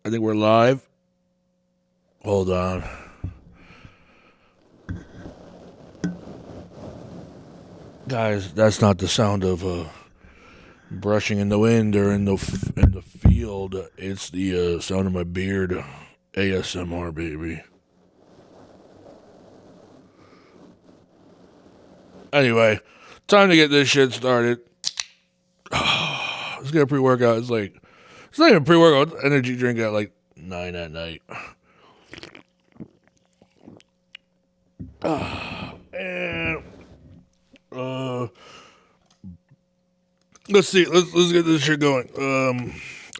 I think we're live. Hold on. Guys, that's not the sound of brushing in the wind or in the field. It's the sound of my beard. ASMR, baby. Anyway, time to get this shit started. Let's get a pre-workout. It's not even a pre-workout. Energy drink at like 9 at night. And let's see. Let's get this shit going.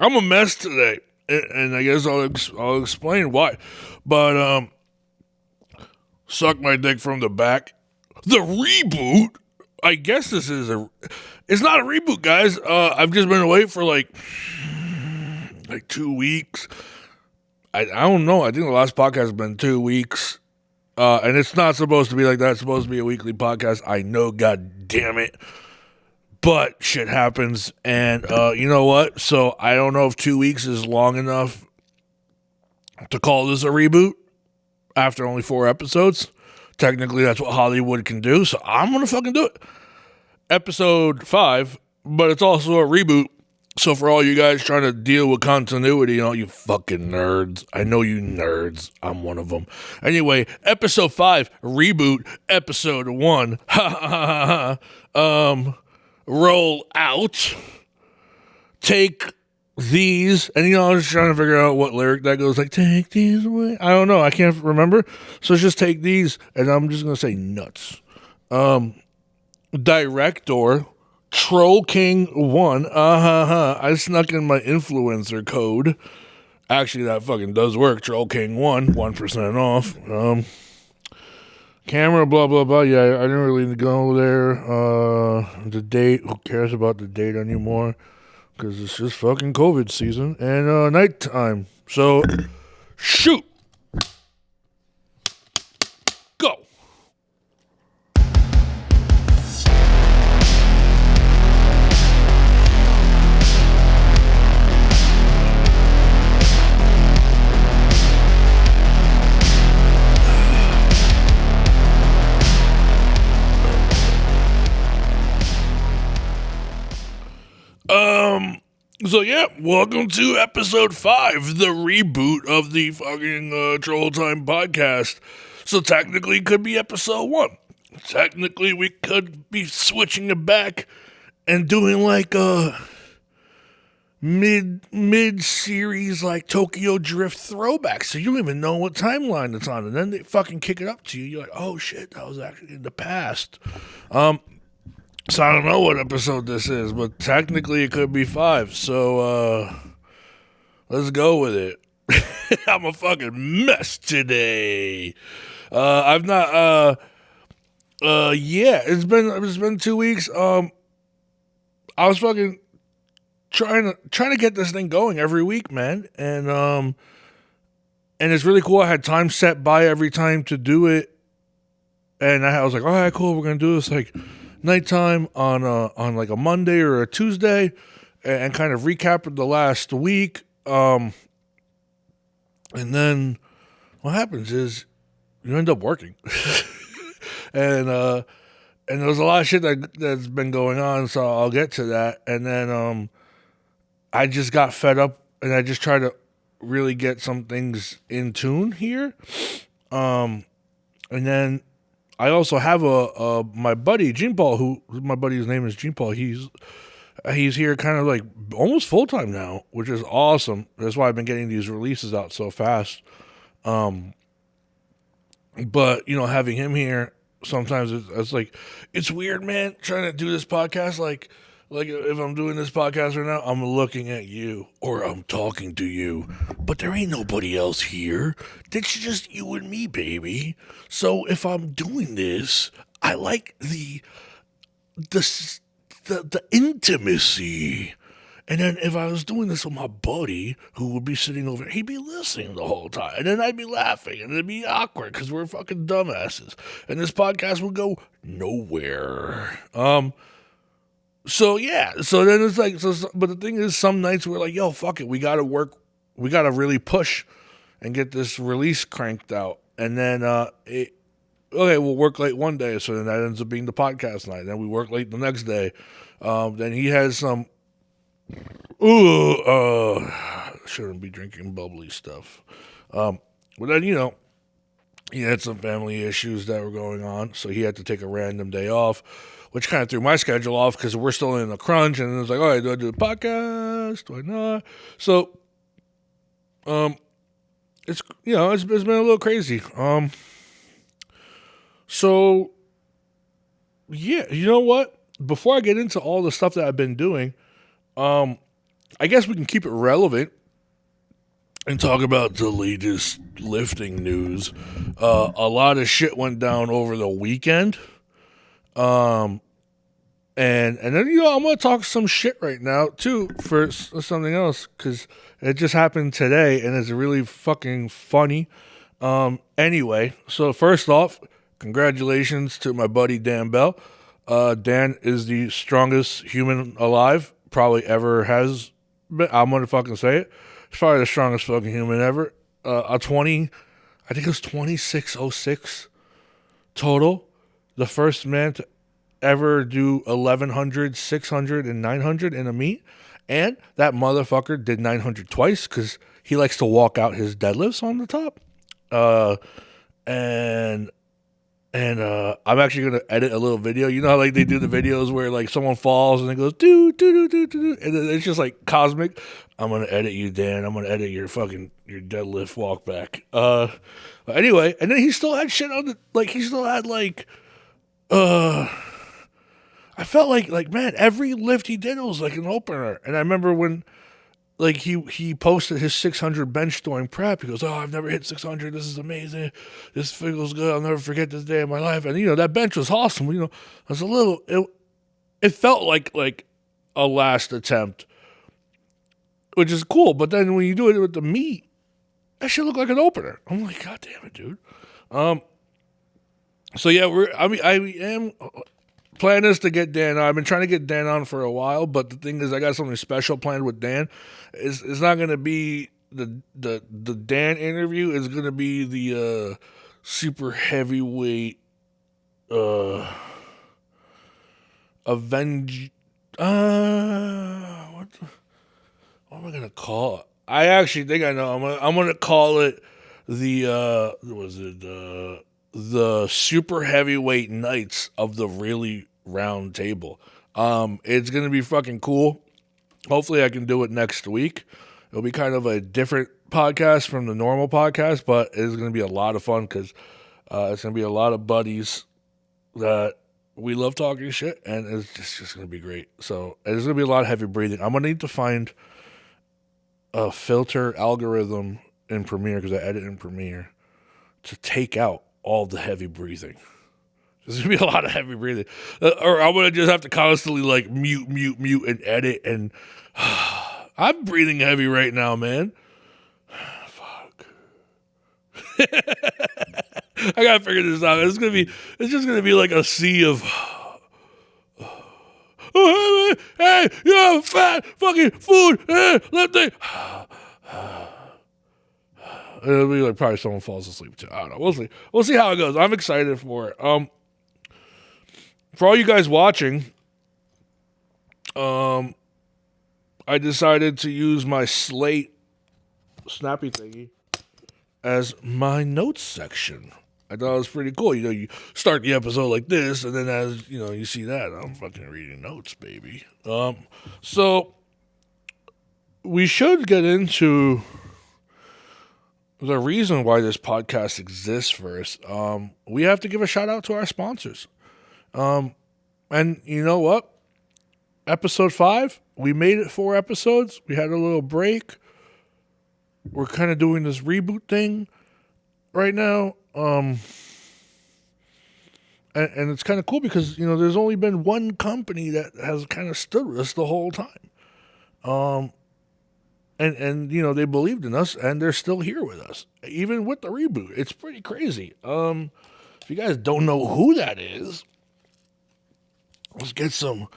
I'm a mess today, and I guess I'll explain why. But suck my dick from the back. The reboot. I guess this is it's not a reboot, guys. I've just been away for like 2 weeks. I don't know. I think the last podcast has been 2 weeks. And it's not supposed to be like that. It's supposed to be a weekly podcast. I know, god damn it. But shit happens. And you know what? So I don't know if 2 weeks is long enough to call this a reboot after only 4 episodes. Technically, that's what Hollywood can do. So I'm going to fucking do it. Episode 5, but it's also a reboot. So for all you guys trying to deal with continuity, all you fucking nerds. I know you nerds. I'm one of them. Anyway, episode 5, reboot. Episode 1, roll out. Take these. And I was trying to figure out what lyric that goes like, take these away. I don't know. I can't remember. So just take these. And I'm just going to say nuts. Director. Troll King 1. I snuck in my influencer code. Actually, that fucking does work. Troll King 1, 1% off. Camera, blah, blah, blah. Yeah, I didn't really go there. The date. Who cares about the date anymore? Because it's just fucking COVID season. And nighttime. So, shoot. Go. So yeah, welcome to episode 5, the reboot of the fucking Troll Time podcast. So technically it could be episode 1. Technically we could be switching it back and doing like a mid-series like Tokyo Drift throwback. So you don't even know what timeline it's on. And then they fucking kick it up to you. You're like, oh shit, that was actually in the past. So I don't know what episode this is, but technically it could be 5. So, let's go with it. I'm a fucking mess today. I've not, yeah, it's been 2 weeks. I was fucking trying to get this thing going every week, man. And it's really cool. I had time set by every time to do it. And I was like, all right, cool. We're going to do this like nighttime on like a Monday or a Tuesday, and kind of recap the last week. And then what happens is you end up working, and there's a lot of shit that's been going on. So I'll get to that. And then I just got fed up, and I just tried to really get some things in tune here. And then I also have my buddy Gene Paul, my buddy's name is Gene Paul. He's here kind of like almost full time now, which is awesome. That's why I've been getting these releases out so fast. But having him here sometimes it's like it's weird, man. Trying to do this podcast like if I'm doing this podcast right now, I'm looking at you or I'm talking to you, but there ain't nobody else here. It's just you and me, baby. So if I'm doing this, I like the intimacy. And then if I was doing this with my buddy who would be sitting over, he'd be listening the whole time. And then I'd be laughing and it'd be awkward because we're fucking dumbasses. And this podcast would go nowhere. So yeah, so then it's like, but the thing is, some nights we're like, yo, fuck it, we gotta work we got to really push and get this release cranked out. And then, okay, we'll work late one day. So then that ends up being the podcast night. Then we work late the next day. Then he has some, shouldn't be drinking bubbly stuff. But then, he had some family issues that were going on. So he had to take a random day off, which kind of threw my schedule off because we're still in a crunch. And it was like, all right, do I do the podcast? Do I not? So, it's been a little crazy. So yeah, you know what? Before I get into all the stuff that I've been doing, I guess we can keep it relevant and talk about the latest lifting news. A lot of shit went down over the weekend. And then, I'm going to talk some shit right now, too, for something else, because it just happened today, and it's really fucking funny. Anyway, so first off, congratulations to my buddy Dan Bell. Dan is the strongest human alive, probably ever has been. I'm going to fucking say it. He's probably the strongest fucking human ever. I think it was 2606 total. The first man to ever do 1100, 600, and 900 in a meet. And that motherfucker did 900 twice because he likes to walk out his deadlifts on the top. And I'm actually going to edit a little video. You know how like they do the videos where like someone falls and it goes do do do do do, and it's just like cosmic. I'm going to edit you, Dan. I'm going to edit your deadlift walk back. Anyway, and then he still had shit on I felt like man, every lift he did was like an opener. And I remember when like he posted his 600 bench during prep. He goes, "Oh, I've never hit 600. This is amazing. This feels good. I'll never forget this day of my life." And that bench was awesome. It was a little. It felt like a last attempt, which is cool. But then when you do it with the meat, that shit look like an opener. I'm like, God damn it, dude. So yeah, I am. Plan is to get Dan on. I've been trying to get Dan on for a while, but the thing is, I got something special planned with Dan. It's not going to be the Dan interview. It's going to be the super heavyweight avenge. What am I going to call it? I actually think I know. I'm gonna call it the super heavyweight nights of the really round table. It's gonna be fucking cool. Hopefully I can do it next week. It'll be kind of a different podcast from the normal podcast, but it's gonna be a lot of fun because it's gonna be a lot of buddies that we love talking shit, and it's just gonna be great. So there's gonna be a lot of heavy breathing. I'm gonna need to find a filter algorithm in Premiere, because I edit in Premiere, to take out all the heavy breathing. There's going to be a lot of heavy breathing. Or I'm going to just have to constantly like mute, and edit. And I'm breathing heavy right now, man. Fuck. I got to figure this out. It's just going to be like a sea of... Hey, you have fat fucking food. Let me... It'll be like probably someone falls asleep too. I don't know. We'll see. We'll see how it goes. I'm excited for it. For all you guys watching, I decided to use my Slate snappy thingy as my notes section. I thought it was pretty cool. You start the episode like this, and then as you see that, I'm fucking reading notes, baby. So we should get into the reason why this podcast exists first. We have to give a shout out to our sponsors. And you know what? Episode 5, we made it 4 episodes. We had a little break. We're kind of doing this reboot thing right now. And it's kind of cool because, there's only been one company that has kind of stood with us the whole time. And they believed in us, and they're still here with us, even with the reboot. It's pretty crazy. If you guys don't know who that is, let's get some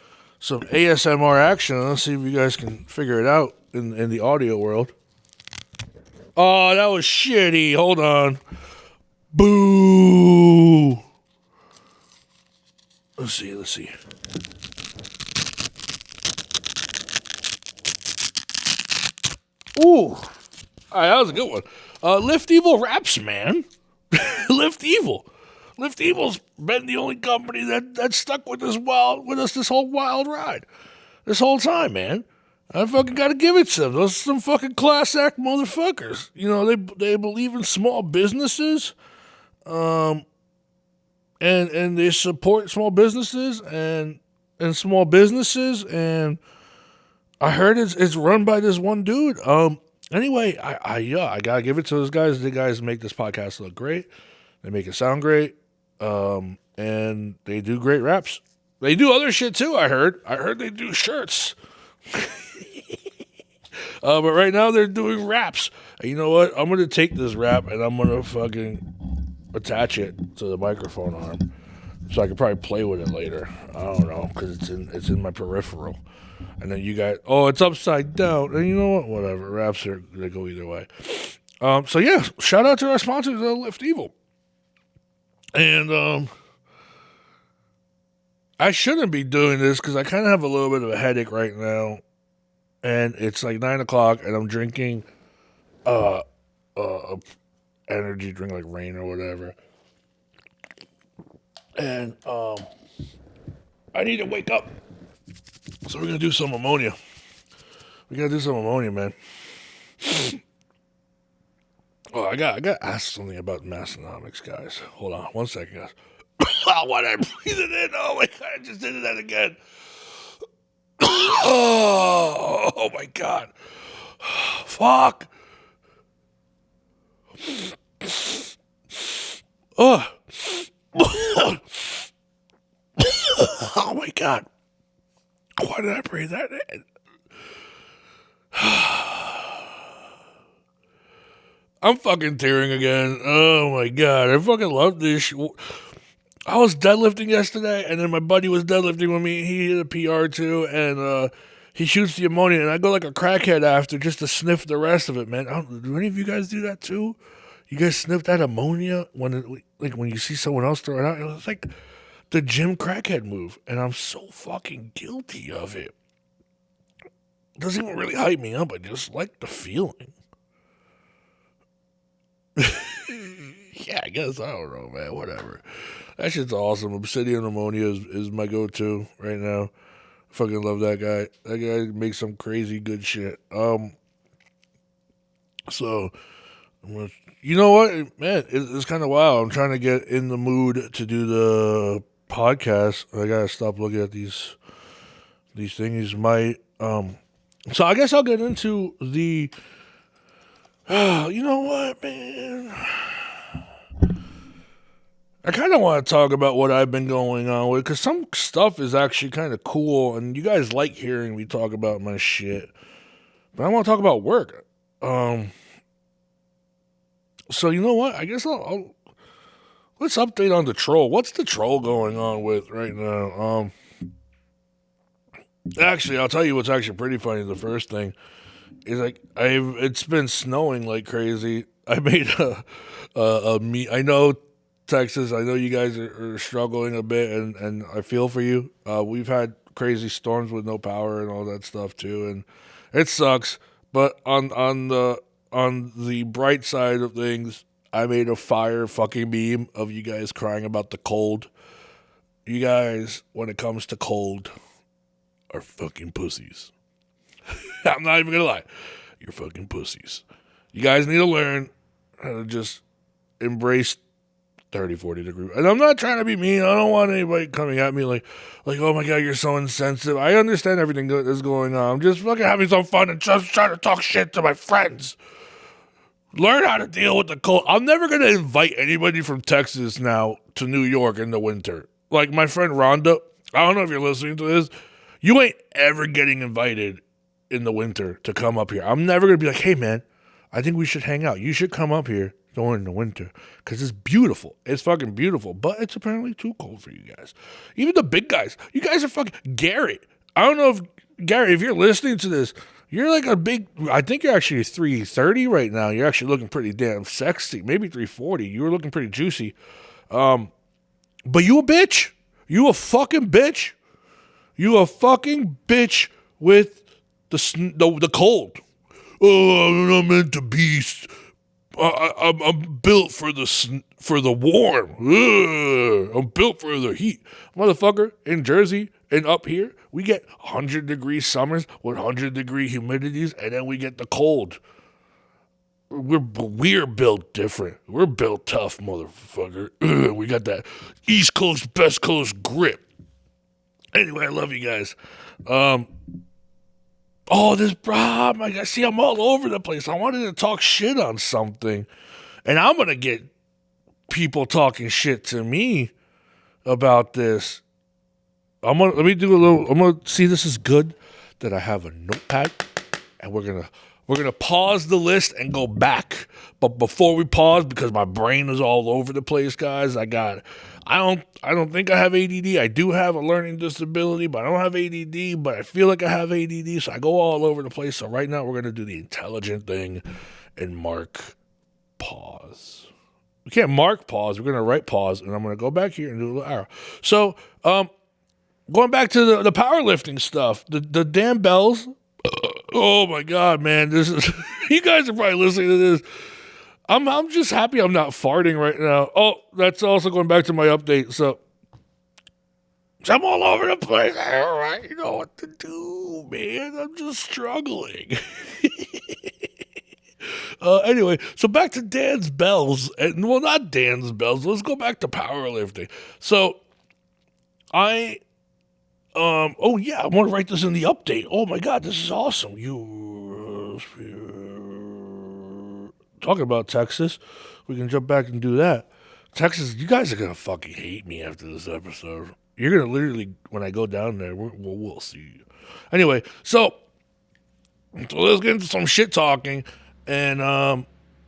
ASMR action. Let's see if you guys can figure it out in the audio world. Oh, that was shitty. Hold on. Boo. Let's see. Ooh. All right, that was a good one. Lift Evil raps, man. Lift Evil. Lift Evil's been the only company that stuck with us this whole wild ride. This whole time, man. I fucking gotta give it to them. Those are some fucking class act motherfuckers. You know, they believe in small businesses. And they support small businesses and small businesses, and I heard it's run by this one dude. Anyway, I gotta give it to those guys. The guys make this podcast look great. They make it sound great. And they do great raps. They do other shit too, I heard. I heard they do shirts. But right now they're doing raps. And you know what? I'm gonna take this rap and I'm gonna fucking attach it to the microphone arm, so I could probably play with it later. I don't know, because it's in my peripheral. And then you guys, it's upside down. And you know what? Whatever. Raps they go either way. So yeah, shout out to our sponsors, Lift Evil. And I shouldn't be doing this because I kind of have a little bit of a headache right now, and it's like 9:00, and I'm drinking energy drink like Rain or whatever. And I need to wake up. So we're gonna do some ammonia. We gotta do some ammonia, man. Oh, I gotta ask something about Massonomics, guys. Hold on, 1 second, guys. Why did I breathe it in? Oh my god, I just did that again. Oh my god. Fuck. Oh. Oh my god. Why did I breathe that in? I'm fucking tearing again. Oh my god. I fucking love this. I was deadlifting yesterday, and then my buddy was deadlifting with me. He hit a PR too, and he shoots the ammonia, and I go like a crackhead after just to sniff the rest of it, man. Do any of you guys do that too? You guys sniff that ammonia when you see someone else throw it out? It's like the gym crackhead move, and I'm so fucking guilty of it. It doesn't even really hype me up. I just like the feeling. Yeah, I guess. I don't know, man. Whatever. That shit's awesome. Obsidian Ammonia is my go-to right now. I fucking love that guy. That guy makes some crazy good shit. So, you know what, man? It's kind of wild. I'm trying to get in the mood to do the podcast. I gotta stop looking at these thingies. So I guess I'll get into the. You know what, man? I kind of want to talk about what I've been going on with, because some stuff is actually kind of cool, and you guys like hearing me talk about my shit. But I want to talk about work. So you know what? I guess let's update on the troll. What's the troll going on with right now? Actually, I'll tell you what's actually pretty funny. The first thing is it's been snowing like crazy. I made I know Texas, I know you guys are struggling a bit, and I feel for you. We've had crazy storms with no power and all that stuff too, and it sucks. But on the bright side of things, I made a fire fucking meme of you guys crying about the cold. You guys, when it comes to cold, are fucking pussies. I'm not even gonna lie. You're fucking pussies. You guys need to learn how to just embrace 30, 40 degree. And I'm not trying to be mean. I don't want anybody coming at me like, oh my God, you're so insensitive. I understand everything that's going on. I'm just fucking having some fun and just trying to talk shit to my friends. Learn how to deal with the cold. I'm never going to invite anybody from Texas now to New York in the winter. Like my friend Rhonda, I don't know if you're listening to this. You ain't ever getting invited in the winter to come up here. I'm never going to be like, hey man, I think we should hang out. You should come up here during the winter because it's beautiful. It's fucking beautiful, but it's apparently too cold for you guys. Even the big guys. You guys are fucking Gary. I don't know if Gary, if you're listening to this, You're like a big, I think you're actually 330 right now. You're actually looking pretty damn sexy. Maybe 340. You were looking pretty juicy. But you a bitch. You a fucking bitch. You a fucking bitch with the cold. Oh, I'm not meant to be. I'm built for the warm. Ugh, I'm built for the heat. Motherfucker, in Jersey and up here, we get 100-degree summers with 100-degree humidities, and then we get the cold. We're built different. We're built tough, motherfucker. Ugh, we got that East Coast, Best Coast grip. Anyway, I love you guys. This problem. I see I'm all over the place. I wanted to talk shit on something, and I'm gonna get people talking shit to me about this. I'm gonna see this is good that I have a notepad, and we're gonna pause the list and go back. But before we pause, because my brain is all over the place, guys, I don't think I have ADD. I do have a learning disability, but I don't have ADD, but I feel like I have ADD, so I go all over the place. So right now we're gonna do the intelligent thing and mark pause. We can't mark pause, we're gonna write pause, and I'm gonna go back here and do a little arrow. So going back to the powerlifting stuff, the damn bells. Oh my God, man! This is you guys are probably listening to this. I'm just happy I'm not farting right now. Oh, that's also going back to my update. So I'm all over the place. I don't right, know what to do, man. I'm just struggling. Anyway, so back to Dan's bells, and well, not Dan's bells. Let's go back to powerlifting. So I want to write this in the update. Oh my God, this is awesome. Talking about Texas, we can jump back and do that. Texas, you guys are gonna fucking hate me after this episode. You're gonna literally, when I go down there, we'll see. Anyway, so let's get into some shit talking, and I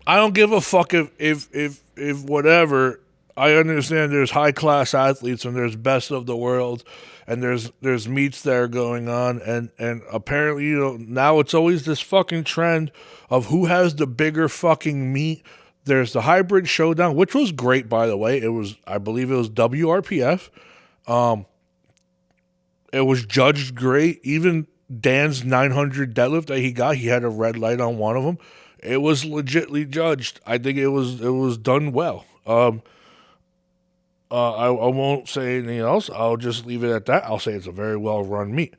don't give a fuck if whatever. I understand there's high class athletes and there's best of the world, and there's meets that are going on, and apparently, now it's always this fucking trend of who has the bigger fucking meat. There's the hybrid showdown, which was great, by the way. I believe it was WRPF. It was judged great. Even Dan's 900 deadlift that he had a red light on one of them. It was legitly judged. I think it was done well. I won't say anything else. I'll just leave it at that. I'll say it's a very well run meet.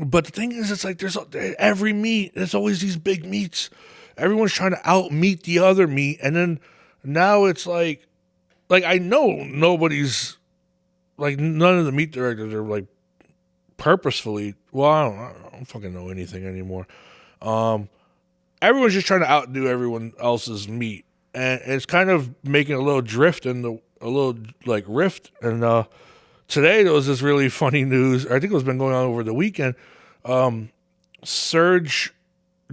But the thing is, it's like there's every meet. There's always these big meets. Everyone's trying to out meet the other meet, and then now it's like I know nobody's like none of the meet directors are like purposefully. Well, I don't fucking know anything anymore. Everyone's just trying to outdo everyone else's meet. And it's kind of making a little drift and a little like rift. And today there was this really funny news. I think it's been going on over the weekend. Surge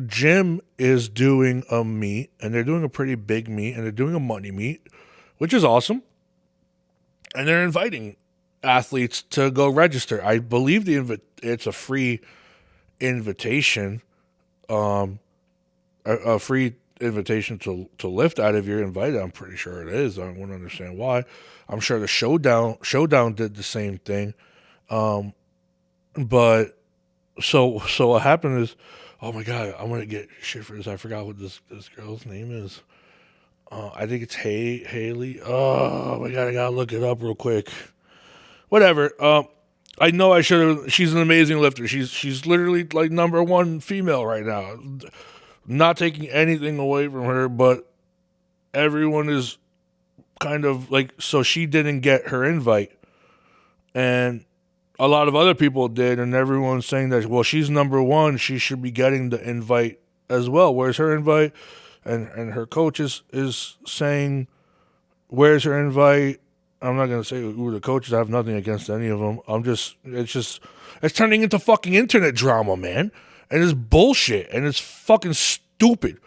Gym is doing a meet, and they're doing a pretty big meet, and they're doing a money meet, which is awesome. And they're inviting athletes to go register. I believe it's a free invitation, a free invitation to lift out if you're invited. I'm pretty sure it is. I wouldn't understand why. I'm sure the showdown did the same thing. But so what happened is, oh my God, I'm gonna get shit for this. I forgot what this girl's name is. I think it's Haley. Oh my God, I gotta look it up real quick. Whatever. I know I should have. She's an amazing lifter. She's literally like number one female right now. Not taking anything away from her, but everyone is kind of like, so she didn't get her invite, and a lot of other people did, and everyone's saying that, well, she's number one, she should be getting the invite as well. Where's her invite? And her coach is saying, where's her invite? I'm not going to say who the coaches. I have nothing against any of them. It's turning into fucking internet drama, man. And it's bullshit, and it's fucking stupid.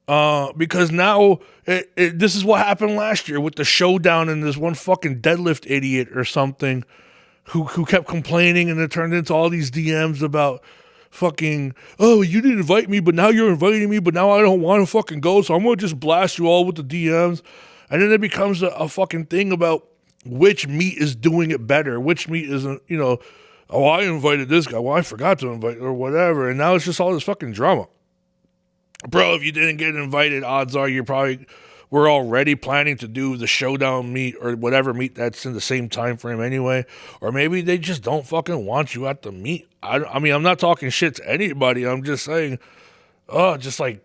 Because now this is what happened last year with the showdown and this one fucking deadlift idiot or something who kept complaining, and it turned into all these DMs about fucking, oh, you didn't invite me, but now you're inviting me, but now I don't want to fucking go, so I'm going to just blast you all with the DMs. And then it becomes a fucking thing about which meat is doing it better, which meat isn't, oh, I invited this guy, well, I forgot to invite, or whatever, and now it's just all this fucking drama. Bro, if you didn't get invited, odds are we're already planning to do the showdown meet or whatever meet that's in the same time frame anyway. Or maybe they just don't fucking want you at the meet. I mean, I'm not talking shit to anybody. I'm just saying, I just hate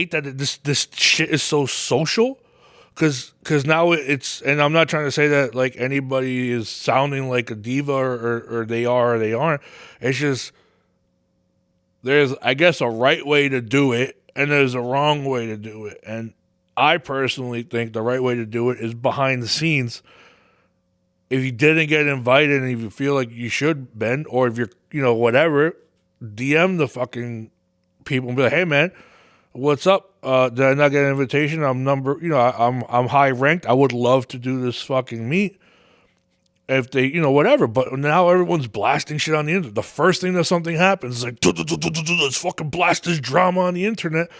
that this shit is so social. Cause now it's, and I'm not trying to say that like anybody is sounding like a diva or they are or they aren't. It's just, there's, I guess, a right way to do it, and there's a wrong way to do it. And I personally think the right way to do it is behind the scenes. If you didn't get invited and if you feel like you should, Ben, or if you're, whatever, DM the fucking people and be like, hey, man, what's up? Did I not get an invitation? I'm I'm high ranked. I would love to do this fucking meet. If they, whatever. But now everyone's blasting shit on the internet. The first thing that something happens is like, let's fucking blast this drama on the internet.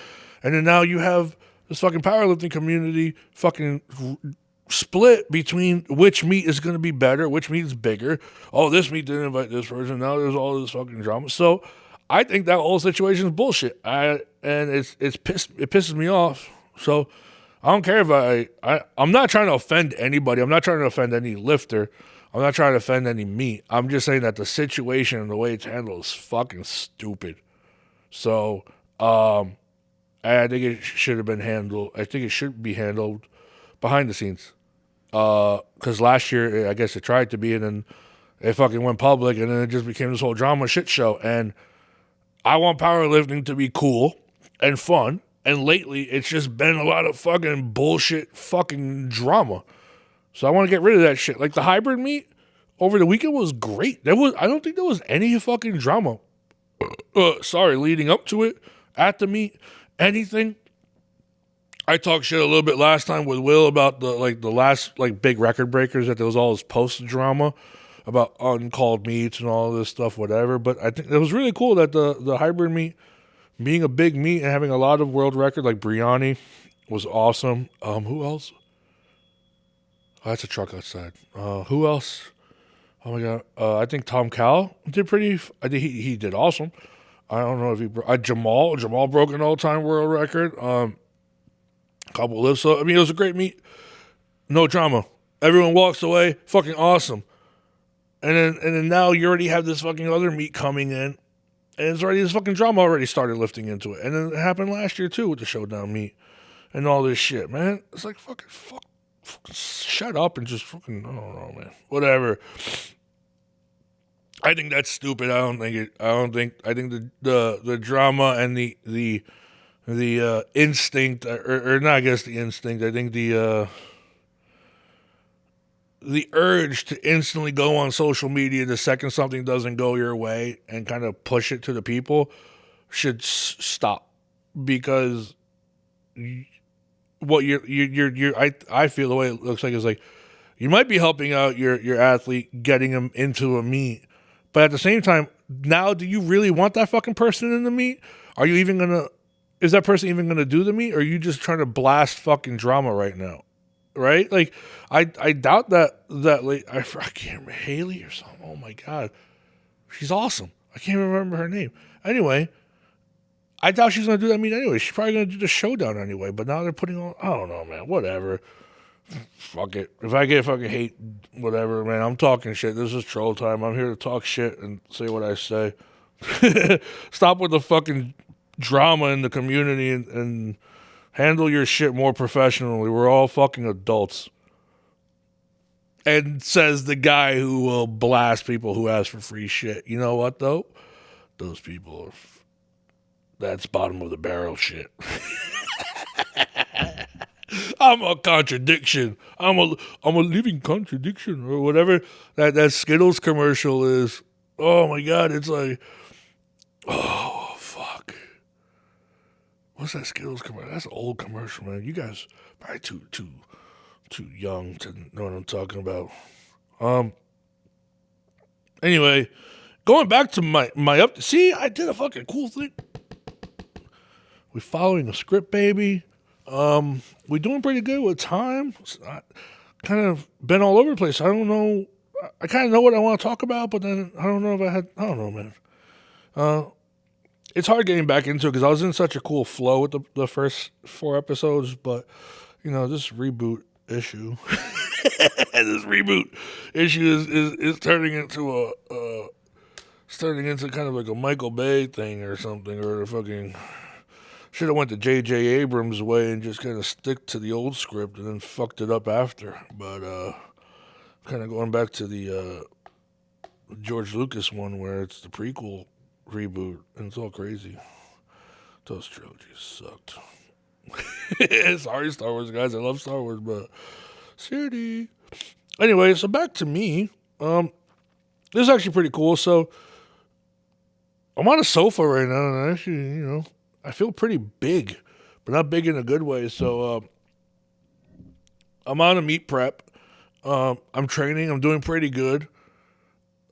And then now you have this fucking powerlifting community fucking split between which meet is going to be better, which meet is bigger. Oh, this meet didn't invite this person. Now there's all this fucking drama. So I think that whole situation is bullshit. And it pisses me off. So I don't care if I'm not trying to offend anybody. I'm not trying to offend any lifter. I'm not trying to offend any meat. I'm just saying that the situation and the way it's handled is fucking stupid. So, I think it should have been handled. I think it should be handled behind the scenes. Because last year, I guess it tried to be, and then it fucking went public, and then it just became this whole drama shit show. And I want powerlifting to be cool and fun. And lately, it's just been a lot of fucking bullshit fucking drama. So I want to get rid of that shit. Like the hybrid meet over the weekend was great. I don't think there was any fucking drama. Leading up to it, at the meet, anything. I talked shit a little bit last time with Will about the last big record breakers, that there was all this post drama about uncalled meets and all this stuff, whatever. But I think it was really cool that the hybrid meet, being a big meet and having a lot of world record like Briani, was awesome. Who else? Oh, that's a truck outside. Who else? Oh my god. I think Tom Cal did pretty. I think he did awesome. I don't know if he Jamal broke an all-time world record. A couple lifts. So I mean, it was a great meet. No drama. Everyone walks away. Fucking awesome. And then now you already have this fucking other meet coming in. And it's already, this fucking drama already started lifting into it. And then it happened last year too with the showdown meet and all this shit, man. It's like fucking shut up and just fucking, I don't know, man. Whatever. I think that's stupid. I think the drama and the instinct, or not, I guess the instinct, I think the urge to instantly go on social media the second something doesn't go your way and kind of push it to the people should stop, because what I feel the way it looks like is like you might be helping out your athlete, getting him into a meet, but at the same time, now do you really want that fucking person in the meet? Are you even gonna? Is that person even gonna do the meet? Or are you just trying to blast fucking drama right now? Right? Like, I doubt that like, I can't remember, Haley or something. Oh my god, she's awesome. I can't even remember her name. Anyway, I doubt she's gonna do that meet anyway. She's probably gonna do the showdown anyway. But now they're putting on. I don't know, man. Whatever. Fuck it. If I get fucking hate, whatever, man. I'm talking shit. This is troll time. I'm here to talk shit and say what I say. Stop with the fucking drama in the community and handle your shit more professionally. We're all fucking adults. And says the guy who will blast people who ask for free shit. You know what, though? Those people are... That's bottom of the barrel shit. I'm a contradiction. I'm a living contradiction, or whatever that Skittles commercial is. Oh, my God. It's like... Oh, fuck. What's that Skittles commercial? That's an old commercial, man. You guys probably too young to know what I'm talking about. Anyway, going back to my up. See, I did a fucking cool thing. We following the script, baby. We doing pretty good with time. I kind of been all over the place. I don't know. I kind of know what I want to talk about, but then I don't know if I don't know, man. It's hard getting back into it because I was in such a cool flow with the first 4 episodes, but this reboot issue, is turning into kind of like a Michael Bay thing or something, or a fucking. Should have went to J.J. Abrams' way and just kind of stick to the old script and then fucked it up after. But kind of going back to the George Lucas one where it's the prequel reboot and it's all crazy. Those trilogies sucked. Sorry, Star Wars guys. I love Star Wars, but seriously. Anyway, so back to me. This is actually pretty cool. So I'm on a sofa right now, and actually, I feel pretty big, but not big in a good way. So I'm on a meet prep. I'm training. I'm doing pretty good.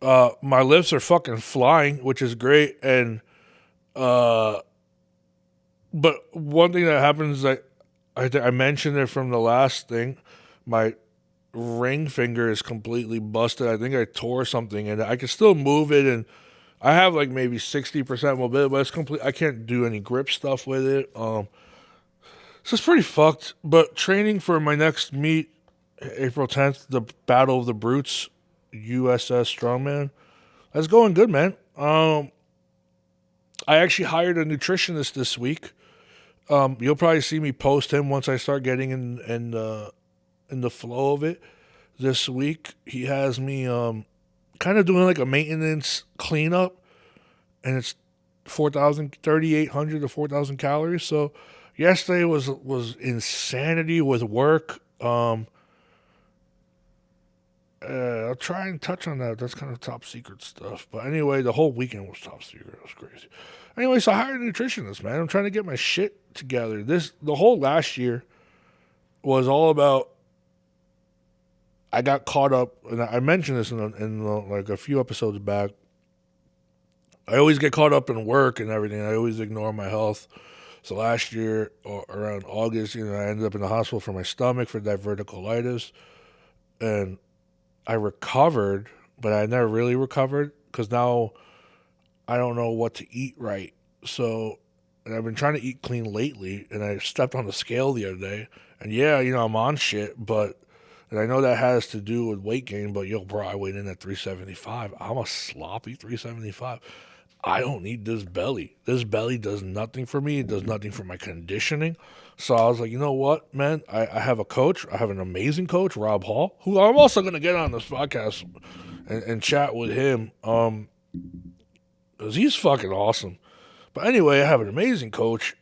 My lifts are fucking flying, which is great. And but one thing that happens that I mentioned it from the last thing, my ring finger is completely busted. I think I tore something, and I can still move it, and I have like maybe 60% mobility, but it's complete. I can't do any grip stuff with it. So it's pretty fucked. But training for my next meet, April 10th, the Battle of the Brutes, USS Strongman, that's going good, man. I actually hired a nutritionist this week. You'll probably see me post him once I start getting in the flow of it. This week, he has me kind of doing like a maintenance cleanup, and it's 3,800 to 4,000 calories. So yesterday was insanity with work. I'll try and touch on that. That's kind of top secret stuff. But anyway, the whole weekend was top secret. It was crazy. Anyway, so I hired a nutritionist, man. I'm trying to get my shit together. The whole last year was all about. I got caught up, and I mentioned this in like a few episodes back. I always get caught up in work and everything. I always ignore my health. So last year, around August, I ended up in the hospital for my stomach for diverticulitis, and I recovered, but I never really recovered because now I don't know what to eat right. So, and I've been trying to eat clean lately, and I stepped on the scale the other day, and I'm on shit, but. And I know that has to do with weight gain, but bro, I weighed in at 375. I'm a sloppy 375. I don't need this belly. This belly does nothing for me. It does nothing for my conditioning. So I was like, you know what, man? I have a coach. I have an amazing coach, Rob Hall, who I'm also going to get on this podcast and chat with him because he's fucking awesome. But anyway, I have an amazing coach.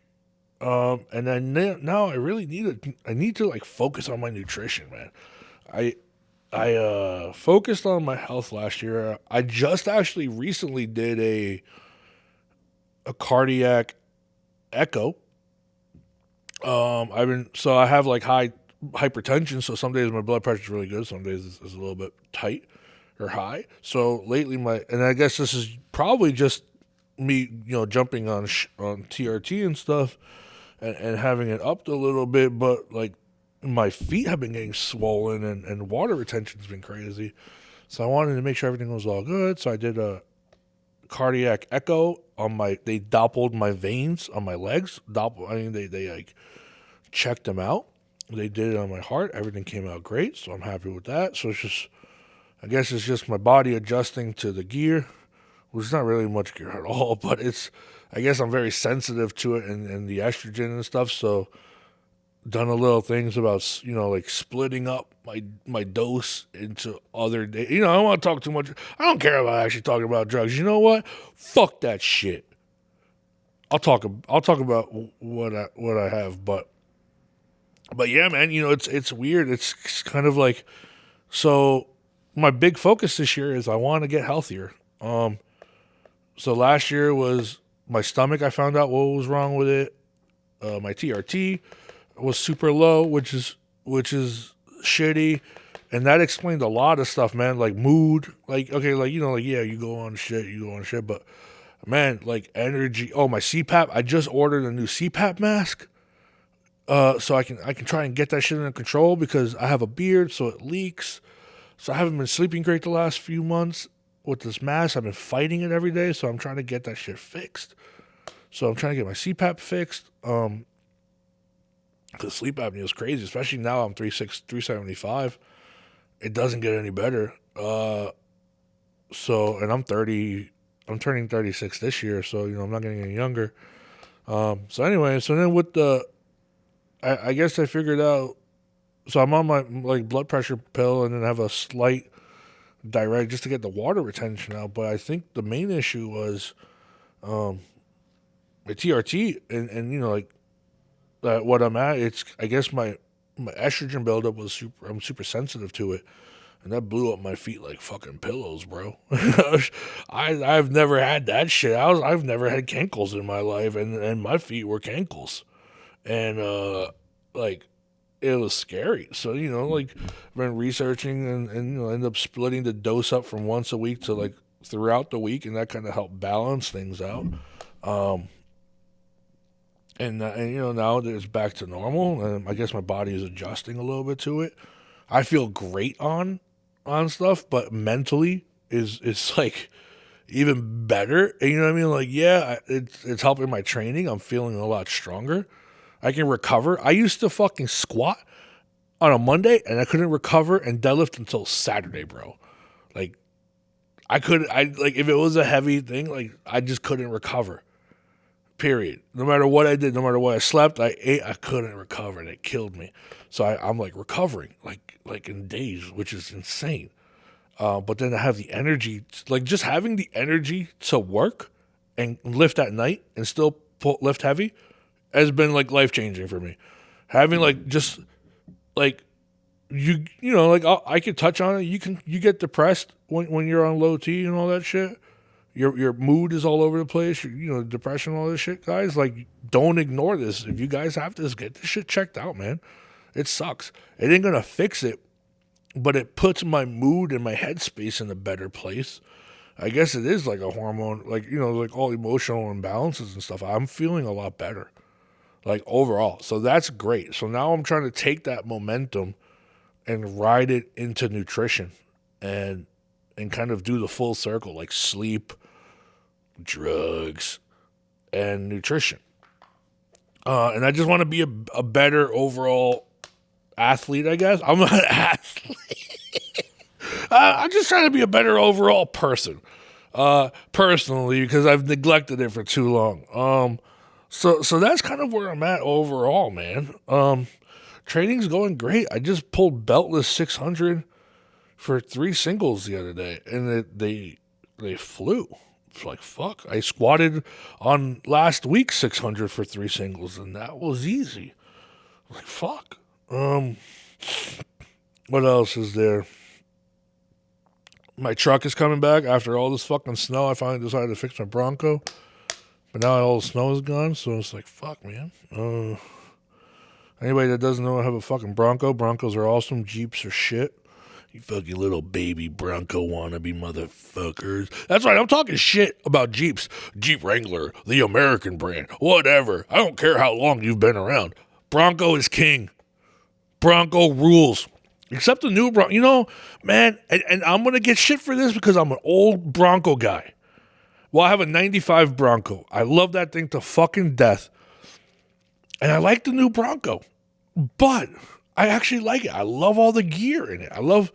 And then now I really need to like focus on my nutrition, man. I focused on my health last year. I just actually recently did a cardiac echo. I have like high hypertension, so some days my blood pressure is really good, some days it's a little bit tight or high. So lately and I guess this is probably just me, jumping on TRT and stuff and having it upped a little bit, but like my feet have been getting swollen and water retention's been crazy. So I wanted to make sure everything was all good. So I did a cardiac echo they Doppled my veins on my legs. They like checked them out. They did it on my heart. Everything came out great. So I'm happy with that. So I guess it's just my body adjusting to the gear, which is not really much gear at all, but I guess I'm very sensitive to it and the estrogen and stuff. So done a little things about, like splitting up my dose into other days. I don't want to talk too much. I don't care about actually talking about drugs. You know what? Fuck that shit. I'll talk about what I have, but yeah, man, it's weird. It's kind of like, so my big focus this year is I want to get healthier. So last year was my stomach. I found out what was wrong with it. My TRT was super low, which is shitty. And that explained a lot of stuff, man. Like mood, like okay, like like yeah, you go on shit, but man, like energy. Oh, my CPAP. I just ordered a new CPAP mask. So I can try and get that shit under control because I have a beard, so it leaks. So I haven't been sleeping great the last few months with this mask. I've been fighting it every day, so I'm trying to get that shit fixed. So I'm trying to get my CPAP fixed. Because sleep apnea is crazy, especially now I'm 375. It doesn't get any better. And I'm 30. I'm turning 36 this year, so I'm not getting any younger. So anyway, so then with I guess I figured out. So I'm on my blood pressure pill, and then have a slight diuretic just to get the water retention out. But I think the main issue was the TRT, and what I'm at. It's I guess my estrogen buildup was super. I'm super sensitive to it. And that blew up my feet like fucking pillows, bro. I've never had that shit. I've never had cankles in my life, and my feet were cankles, and it was scary. So been researching and end up splitting the dose up from once a week to throughout the week, and that kind of helped balance things out. And now that it's back to normal, and I guess my body is adjusting a little bit to it. I feel great on stuff, but mentally is like even better. And you know what I mean? Like, yeah, it's helping my training. I'm feeling a lot stronger. I can recover. I used to fucking squat on a Monday and I couldn't recover and deadlift until Saturday, bro. Like if it was a heavy thing, I just couldn't recover. Period. No matter what I did, no matter what I slept, I ate, I couldn't recover, and it killed me. So I'm recovering, like in days, which is insane. But then I have the energy, just having the energy to work and lift at night and still lift heavy has been life changing for me. Having I could touch on it. You get depressed when you're on low T and all that shit. Your mood is all over the place. Depression, all this shit, guys. Don't ignore this. If you guys have this, get this shit checked out, man. It sucks. It ain't gonna fix it, but it puts my mood and my headspace in a better place. I guess it is like a hormone, all emotional imbalances and stuff. I'm feeling a lot better, overall. So that's great. So now I'm trying to take that momentum and ride it into nutrition and kind of do the full circle, like sleep, drugs, and nutrition. And I just want to be a better overall athlete, I guess. I'm not an athlete. I'm just trying to be a better overall person, personally, because I've neglected it for too long. So that's kind of where I'm at overall, man. Training's going great. I just pulled beltless 600 for 3 singles the other day, and they flew. It's like, fuck. I squatted on last week 600 for 3 singles, and that was easy. Like, fuck. What else is there? My truck is coming back after all this fucking snow. I finally decided to fix my Bronco, but now all the snow is gone, so it's like, fuck, man. Anybody that doesn't know I have a fucking Bronco, Broncos are awesome. Jeeps are shit. You fucking little baby Bronco wannabe motherfuckers. That's right, I'm talking shit about Jeeps. Jeep Wrangler, the American brand, whatever. I don't care how long you've been around. Bronco is king. Bronco rules. Except the new Bronco. Man, and I'm going to get shit for this because I'm an old Bronco guy. Well, I have a 95 Bronco. I love that thing to fucking death. And I like the new Bronco. But I actually like it. I love all the gear in it. I love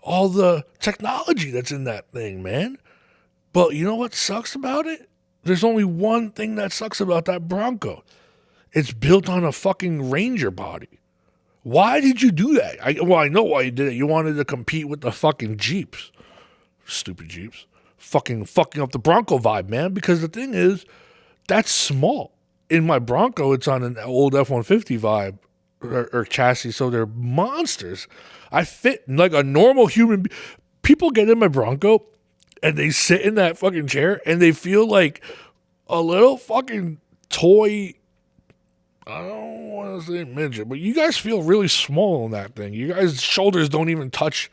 all the technology that's in that thing, man. But you know what sucks about it? There's only one thing that sucks about that Bronco. It's built on a fucking Ranger body. Why did you do that? I know why you did it. You wanted to compete with the fucking Jeeps. Stupid Jeeps. Fucking up the Bronco vibe, man. Because the thing is, that's small. In my Bronco, it's on an old F-150 vibe. Or chassis, so they're monsters. I fit like a normal human. People get in my Bronco and they sit in that fucking chair and they feel like a little fucking toy. I don't want to say midget, but you guys feel really small on that thing. You guys' shoulders don't even touch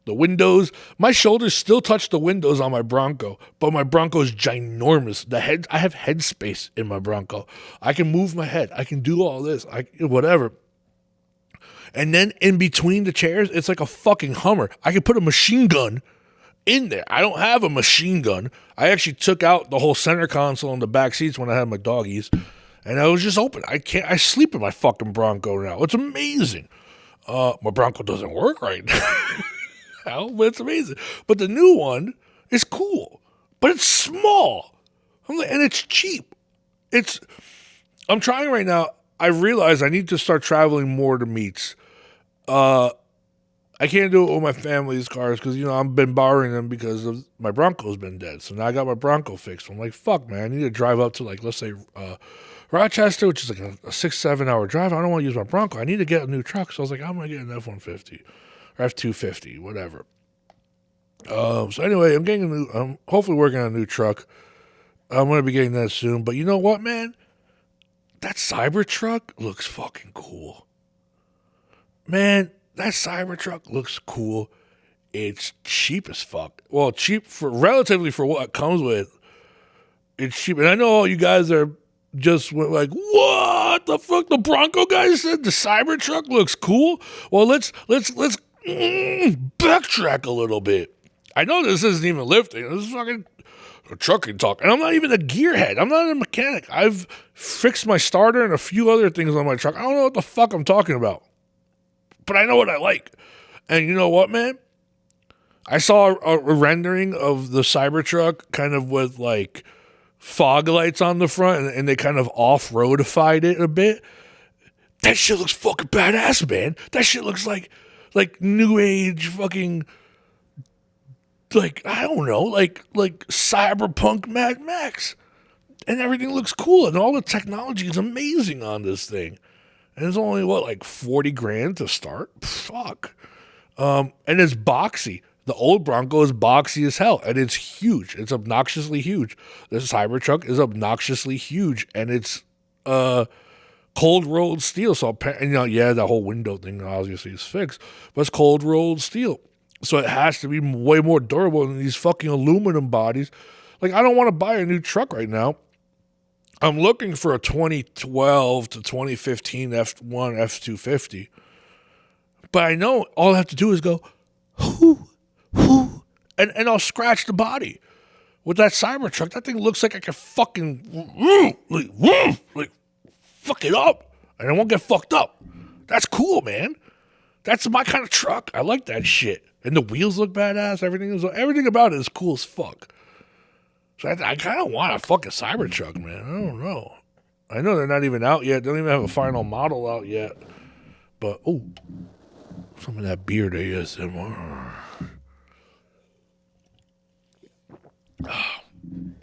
the windows. My shoulders still touch the windows on my Bronco, but my Bronco is ginormous. I have head space in my Bronco. I can move my head. I can do all this. Whatever. And then in between the chairs, it's like a fucking Hummer. I can put a machine gun in there. I don't have a machine gun. I actually took out the whole center console and the back seats when I had my doggies, and I was just open. I sleep in my fucking Bronco now. It's amazing. My Bronco doesn't work right now, but it's amazing. But the new one is cool, but it's small, and it's cheap. I'm trying right now. I realize I need to start traveling more to meets. I can't do it with my family's cars because, I've been borrowing them because of my Bronco's been dead. So now I got my Bronco fixed. I'm like, fuck, man, I need to drive up to, let's say, Rochester, which is like a 6-7 hour drive. I don't want to use my Bronco. I need to get a new truck. So I was like, I'm going to get an F-150 or F-250, whatever. So anyway, I'm hopefully working on a new truck. I'm going to be getting that soon. But you know what, man? That Cybertruck looks fucking cool. Man, that Cybertruck looks cool. It's cheap as fuck. Well, cheap relatively for what it comes with. It's cheap. And I know all you guys are just like, what the fuck? The Bronco guy said the Cybertruck looks cool. Well, let's backtrack a little bit. I know this isn't even lifting. This is fucking trucking talk. And I'm not even a gearhead. I'm not a mechanic. I've fixed my starter and a few other things on my truck. I don't know what the fuck I'm talking about. But I know what I like. And you know what, man? I saw a rendering of the Cybertruck kind of with fog lights on the front, and they kind of off-roadified it a bit. That shit looks fucking badass, man. That shit looks like new age fucking, I don't know, like cyberpunk Mad Max. And everything looks cool, and all the technology is amazing on this thing. And it's only, $40,000 to start? Fuck. And it's boxy. The old Bronco is boxy as hell, and it's huge. It's obnoxiously huge. The Cybertruck is obnoxiously huge, and it's cold-rolled steel. So, the whole window thing obviously is fixed, but it's cold-rolled steel. So it has to be way more durable than these fucking aluminum bodies. I don't want to buy a new truck right now. I'm looking for a 2012 to 2015 F1 F250. But I know all I have to do is go, whoo, whoo, and I'll scratch the body. With that Cybertruck, that thing looks like I can fucking, fuck it up. And I won't get fucked up. That's cool, man. That's my kind of truck. I like that shit. And the wheels look badass. Everything about it is cool as fuck. So I kind of want a fucking Cybertruck, man. I don't know. I know they're not even out yet. They don't even have a final model out yet. But, some of that beard ASMR.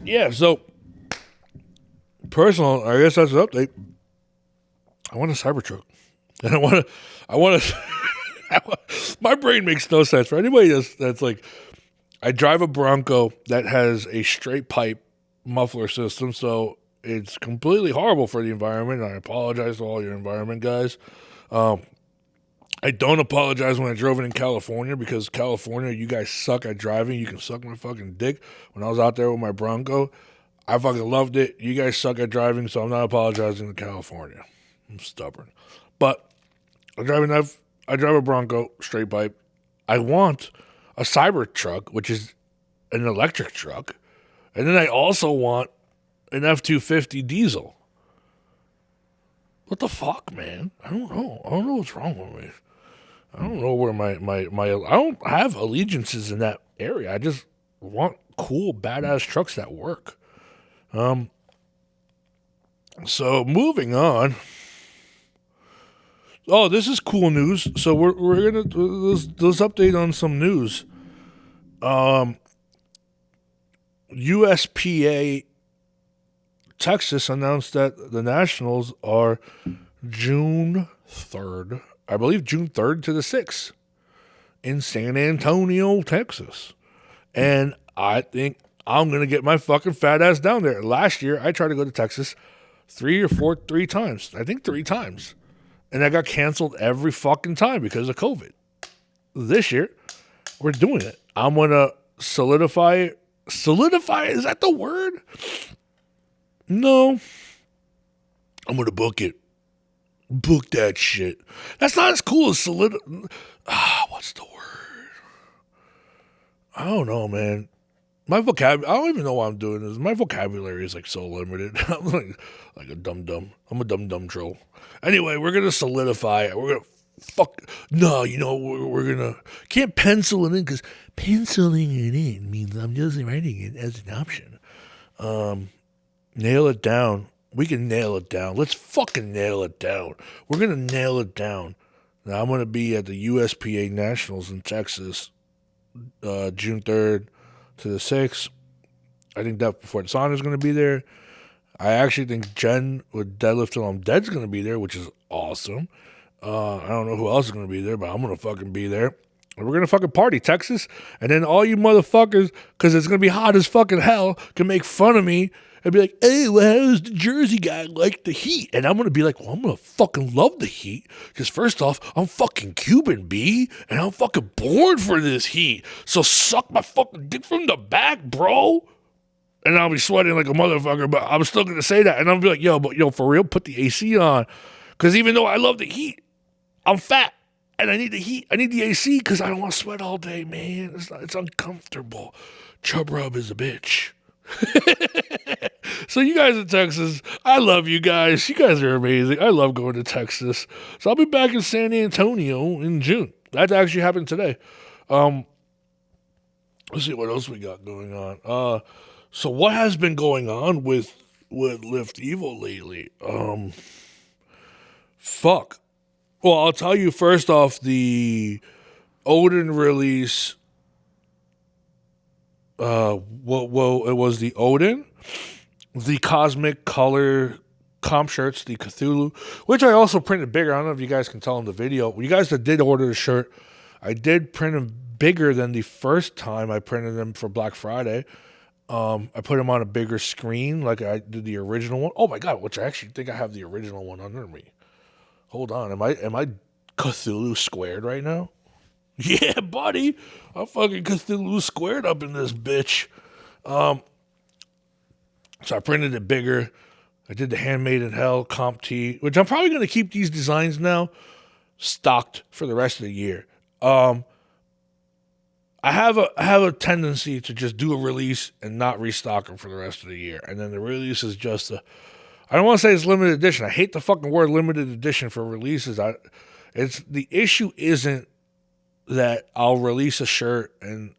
Yeah, so, personal, I guess that's an update. I want a Cybertruck. And I want to, my brain makes no sense for anybody that's like, I drive a Bronco that has a straight pipe muffler system, so it's completely horrible for the environment. I apologize to all your environment guys. I don't apologize when I drove it in California, because California, you guys suck at driving. You can suck my fucking dick. When I was out there with my Bronco, I fucking loved it. You guys suck at driving, so I'm not apologizing to California. I'm stubborn. But I drive a Bronco, straight pipe. I want a Cybertruck, which is an electric truck. And then I also want an F-250 diesel. What the fuck, man? I don't know. I don't know what's wrong with me. I don't know where my I don't have allegiances in that area. I just want cool, badass trucks that work. So moving on. Oh, this is cool news. So we're gonna let's update on some news. USPA Texas announced that the Nationals are June 3rd. I believe June 3rd to the 6th in San Antonio, Texas. And I think I'm going to get my fucking fat ass down there. Last year, I tried to go to Texas three times. I think 3 times. And that got canceled every fucking time because of COVID. This year, we're doing it. I'm going to solidify it. Solidify, is that the word? No. I'm going to book it. Book that shit. That's not as cool as what's the word? I don't know, man. My vocabulary, I don't even know why I'm doing this. My vocabulary is like so limited. I'm like a dum-dum. I'm a dum-dum troll. Anyway, we're going to solidify it. We're going to we're going to, can't pencil it in because penciling it in means I'm just writing it as an option. Nail it down. We can nail it down. Let's fucking nail it down. We're going to nail it down. Now, I'm going to be at the USPA Nationals in Texas, June 3rd to the 6th. I think Death Before Dishonor is going to be there. I actually think Jen with Deadlift Till I'm Dead is going to be there, which is awesome. I don't know who else is going to be there, but I'm going to fucking be there. And we're going to fucking party, Texas. And then all you motherfuckers, because it's going to be hot as fucking hell, can make fun of me and be like, hey, well, how does the Jersey guy like the heat? And I'm going to be like, well, I'm going to fucking love the heat. Because first off, I'm fucking Cuban, B. And I'm fucking born for this heat. So suck my fucking dick from the back, bro. And I'll be sweating like a motherfucker, but I'm still going to say that. And I'll be like, yo, for real, put the AC on. Because even though I love the heat, I'm fat. And I need the heat. I need the AC because I don't want to sweat all day, man. It's uncomfortable. Chub rub is a bitch. So you guys in Texas, I love you guys. You guys are amazing. I love going to Texas. So I'll be back in San Antonio in June. That actually happened today. Let's see what else we got going on. So what has been going on with Lift Evil lately? Fuck. Well, I'll tell you first off, the Odin release. It was the Odin, the Cosmic Color comp shirts, the Cthulhu, which I also printed bigger. I don't know if you guys can tell in the video. You guys that did order the shirt, I did print them bigger than the first time I printed them for Black Friday. I put them on a bigger screen like I did the original one. Oh my God, which I actually think I have the original one under me. Hold on, am I Cthulhu squared right now? Yeah, buddy. I'm fucking Cthulhu squared up in this bitch. So I printed it bigger. I did the Handmade in Hell comp tee, which I'm probably going to keep these designs now stocked for the rest of the year. I have a tendency to just do a release and not restock them for the rest of the year. And then the release is just I don't want to say it's limited edition. I hate the fucking word limited edition for releases. It's the issue isn't that I'll release a shirt and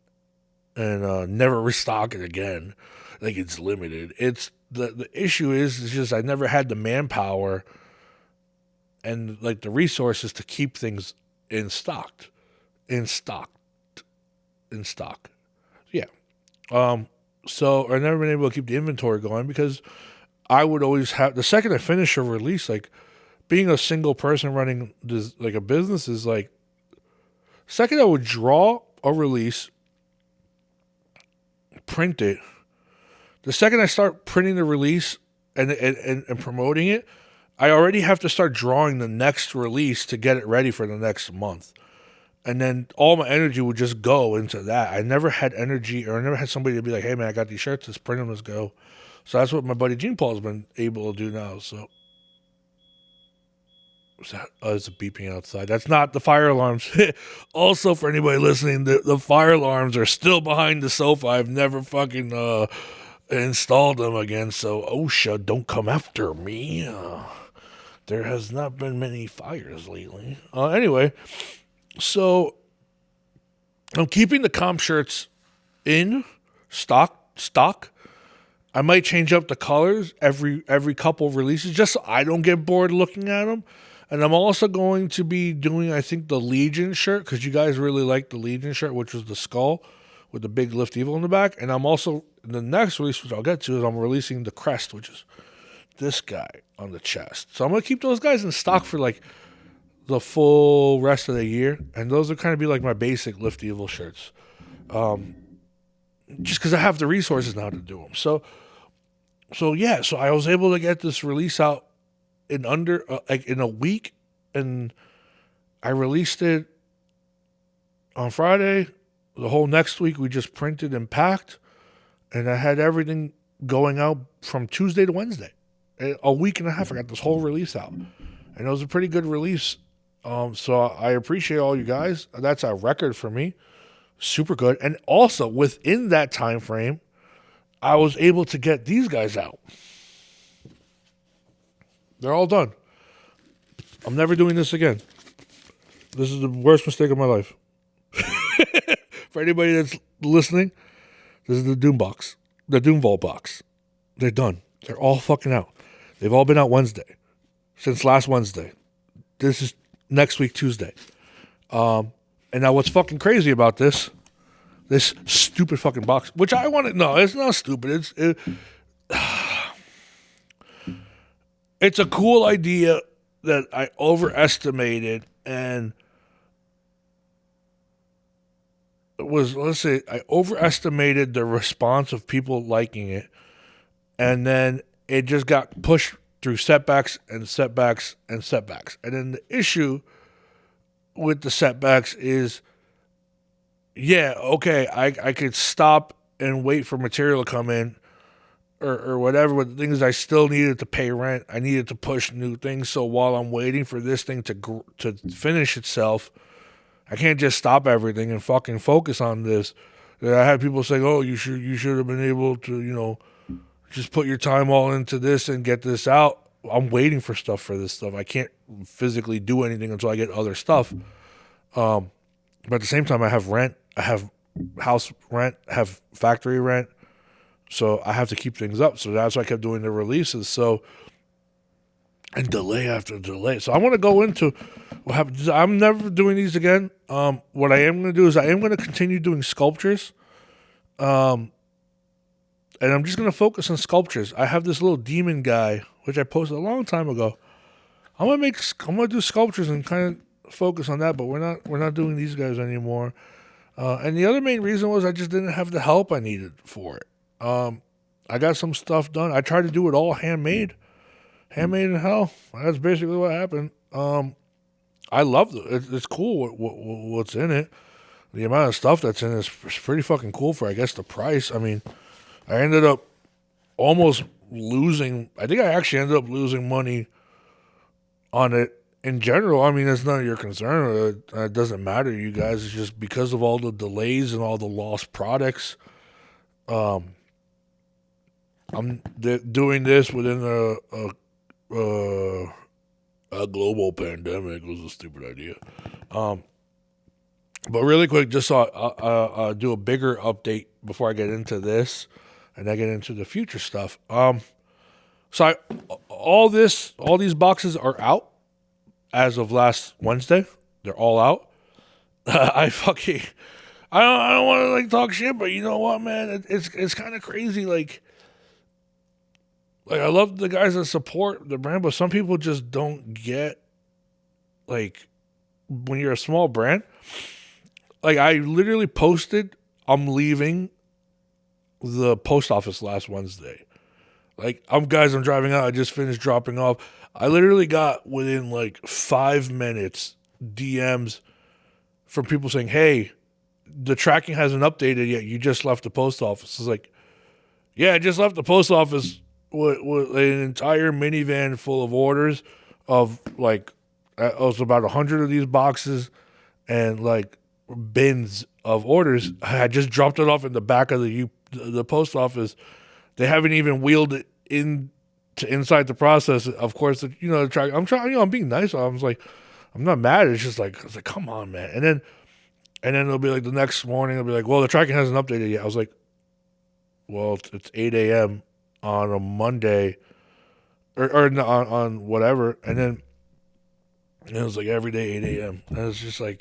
never restock it again, like it's limited. It's the issue is just I never had the manpower and like the resources to keep things in stock. Yeah. So I've never been able to keep the inventory going because I would always have the second I finish a release, like being a single person running this, like a business is like. Second, I would draw a release, print it. The second I start printing the release and promoting it, I already have to start drawing the next release to get it ready for the next month. And then all my energy would just go into that. I never had energy or I never had somebody to be like, hey, man, I got these shirts. Let's print them. Let's go. So that's what my buddy Gene Paul has been able to do now. So. It's a beeping outside. That's not the fire alarms. Also, for anybody listening, the fire alarms are still behind the sofa. I've never fucking installed them again. So, OSHA, don't come after me. There has not been many fires lately. Anyway, so I'm keeping the comp shirts in stock. I might change up the colors every couple releases just so I don't get bored looking at them. And I'm also going to be doing, I think, the Legion shirt, because you guys really liked the Legion shirt, which was the skull with the big Lift Evil in the back. And I'm also, the next release, which I'll get to, is I'm releasing the crest, which is this guy on the chest. So I'm going to keep those guys in stock for, like, the full rest of the year. And those will kind of be, like, my basic Lift Evil shirts. Just because I have the resources now to do them. So So yeah, so I was able to get this release out in under like in a week, and I released it on Friday. The whole next week we just printed and packed, and I had everything going out from Tuesday to Wednesday. A week and a half, I got this whole release out, and it was a pretty good release. So I appreciate all you guys. That's a record for me. Super good. And also within that time frame, I was able to get these guys out. They're all done. I'm never doing this again. This is the worst mistake of my life. For anybody that's listening, this is the Doom box, the Doom Vault box. They're done. They're all fucking out. They've all been out Wednesday, since last Wednesday. This is next week, Tuesday. And now what's fucking crazy about this stupid fucking box, which I want to, no, it's not stupid. It's a cool idea that I overestimated, and I overestimated the response of people liking it, and then it just got pushed through setbacks and setbacks and setbacks. And then the issue with the setbacks is, yeah, okay, I could stop and wait for material to come in or whatever, but the thing is I still needed to pay rent. I needed to push new things. So while I'm waiting for this thing to finish itself, I can't just stop everything and fucking focus on this. I had people saying, "Oh, you should have been able to, just put your time all into this and get this out." I'm waiting for this stuff. I can't physically do anything until I get other stuff. But at the same time, I have rent. I have house rent. I have factory rent. So I have to keep things up. So that's why I kept doing the releases. And delay after delay. So I want to go into what happens. I'm never doing these again. What I am going to do is I am going to continue doing sculptures. And I'm just going to focus on sculptures. I have this little demon guy, which I posted a long time ago. I'm going to do sculptures and kind of focus on that, but we're not doing these guys anymore. And the other main reason was I just didn't have the help I needed for it. I got some stuff done. I tried to do it all handmade in hell. That's basically what happened. I love it. It's cool what's in it. The amount of stuff that's in it is pretty fucking cool for, I guess, the price. I mean, I ended up almost losing. I think I actually ended up losing money on it in general. I mean, it's none of your concern. It doesn't matter, you guys. It's just because of all the delays and all the lost products. I'm doing this within a global pandemic. Was a stupid idea. But really quick, just so I'll do a bigger update before I get into this, and I get into the future stuff. So all these boxes are out as of last Wednesday. They're all out. I don't want to talk shit, but you know what, man? It's kind of crazy. Like I love the guys that support the brand, but some people just don't get, when you're a small brand. I literally posted, I'm leaving the post office last Wednesday. I'm driving out. I just finished dropping off. I literally got within 5 minutes DMs from people saying, "Hey, the tracking hasn't updated yet. You just left the post office." It's yeah, I just left the post office with an entire minivan full of orders of it was about 100 of these boxes and bins of orders. I just dropped it off in the back of the post office. They haven't even wheeled it inside the process. Of course, the track. I'm trying. I'm being nice. I was I'm not mad. It's just come on, man. And then it'll be the next morning. It'll be well, the tracking hasn't updated yet. I was well, it's 8 a.m. on a Monday, or on whatever. And then it was every day 8 a.m. And it's just a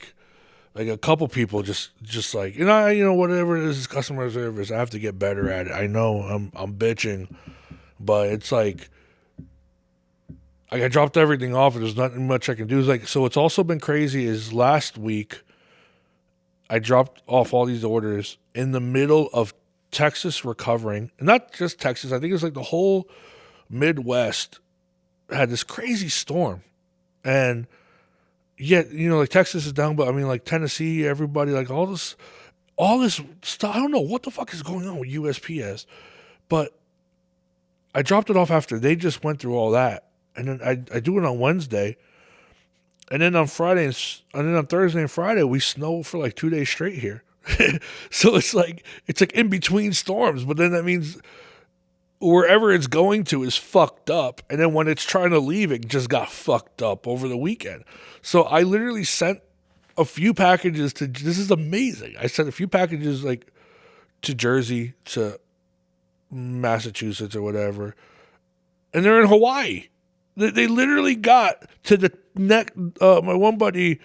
couple people just whatever it is customer service. I have to get better at it. I know I'm bitching, but it's I dropped everything off and there's nothing much I can do. So what's also been crazy is last week I dropped off all these orders in the middle of Texas recovering, and not just Texas. I think it's like the whole Midwest had this crazy storm, and yet like Texas is down, but I mean like Tennessee, everybody, like all this stuff. I don't know what the fuck is going on with USPS, but I dropped it off after they just went through all that, and then I do it on Wednesday, and then on Friday, and then on Thursday and Friday we snow for like 2 days straight here. So it's like in between storms, but then that means wherever it's going to is fucked up, and then when it's trying to leave, it just got fucked up over the weekend. So I literally sent a few packages to. This is amazing. I sent a few packages like to Jersey, to Massachusetts or whatever, and they're in Hawaii. They literally got to the next. My one buddy,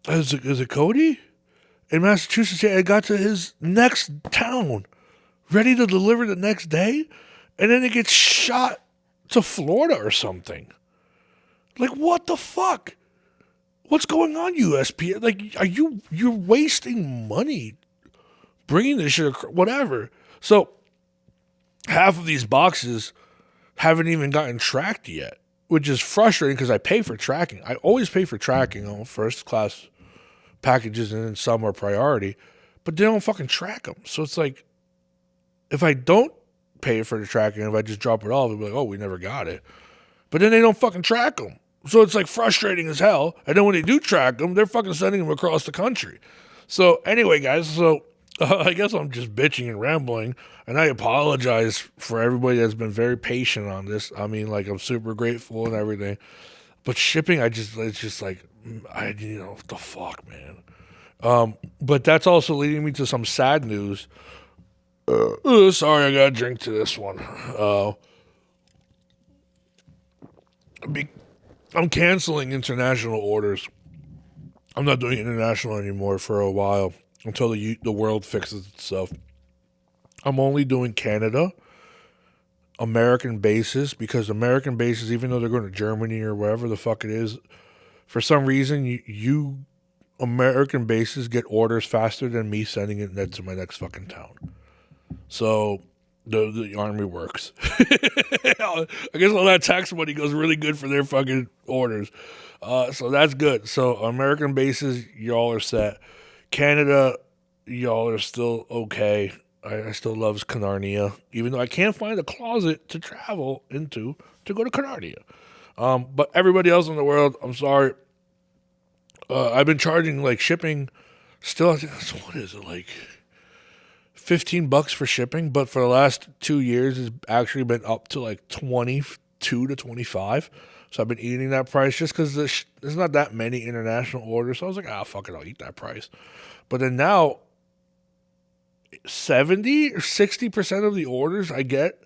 is it Cody in Massachusetts? Yeah, I got to his next town, ready to deliver the next day, and then it gets shot to Florida or something. Like, what the fuck? What's going on, USP? Like, you're wasting money bringing this shit, whatever. So, half of these boxes haven't even gotten tracked yet, which is frustrating because I pay for tracking. I always pay for tracking on first class packages, and then some are priority, but they don't fucking track them. So it's like, if I don't pay for the tracking, if I just drop it off, it'll be like, oh, we never got it. But then they don't fucking track them. So it's like frustrating as hell. And then when they do track them, they're fucking sending them across the country. So anyway, guys, I guess I'm just bitching and rambling, and I apologize for everybody that's been very patient on this. I mean, like, I'm super grateful and everything. But shipping, it's just like, what the fuck, man. But that's also leading me to some sad news. Sorry, I got to drink to this one. I'm canceling international orders. I'm not doing international anymore for a while until the world fixes itself. I'm only doing Canada, American bases, because American bases, even though they're going to Germany or wherever the fuck it is, for some reason, you American bases get orders faster than me sending it to my next fucking town. So the army works. I guess all that tax money goes really good for their fucking orders. So that's good. So American bases, y'all are set. Canada, y'all are still okay. I still love Canarnia, even though I can't find a closet to travel into to go to Canarnia. But everybody else in the world, I'm sorry. I've been charging like shipping. Still, I think what is it, like $15 for shipping? But for the last 2 years, it's actually been up to like 22 to 25. So I've been eating that price just because there's not that many international orders. So I was like, fuck it, I'll eat that price. But then now, 70 or 60% of the orders I get,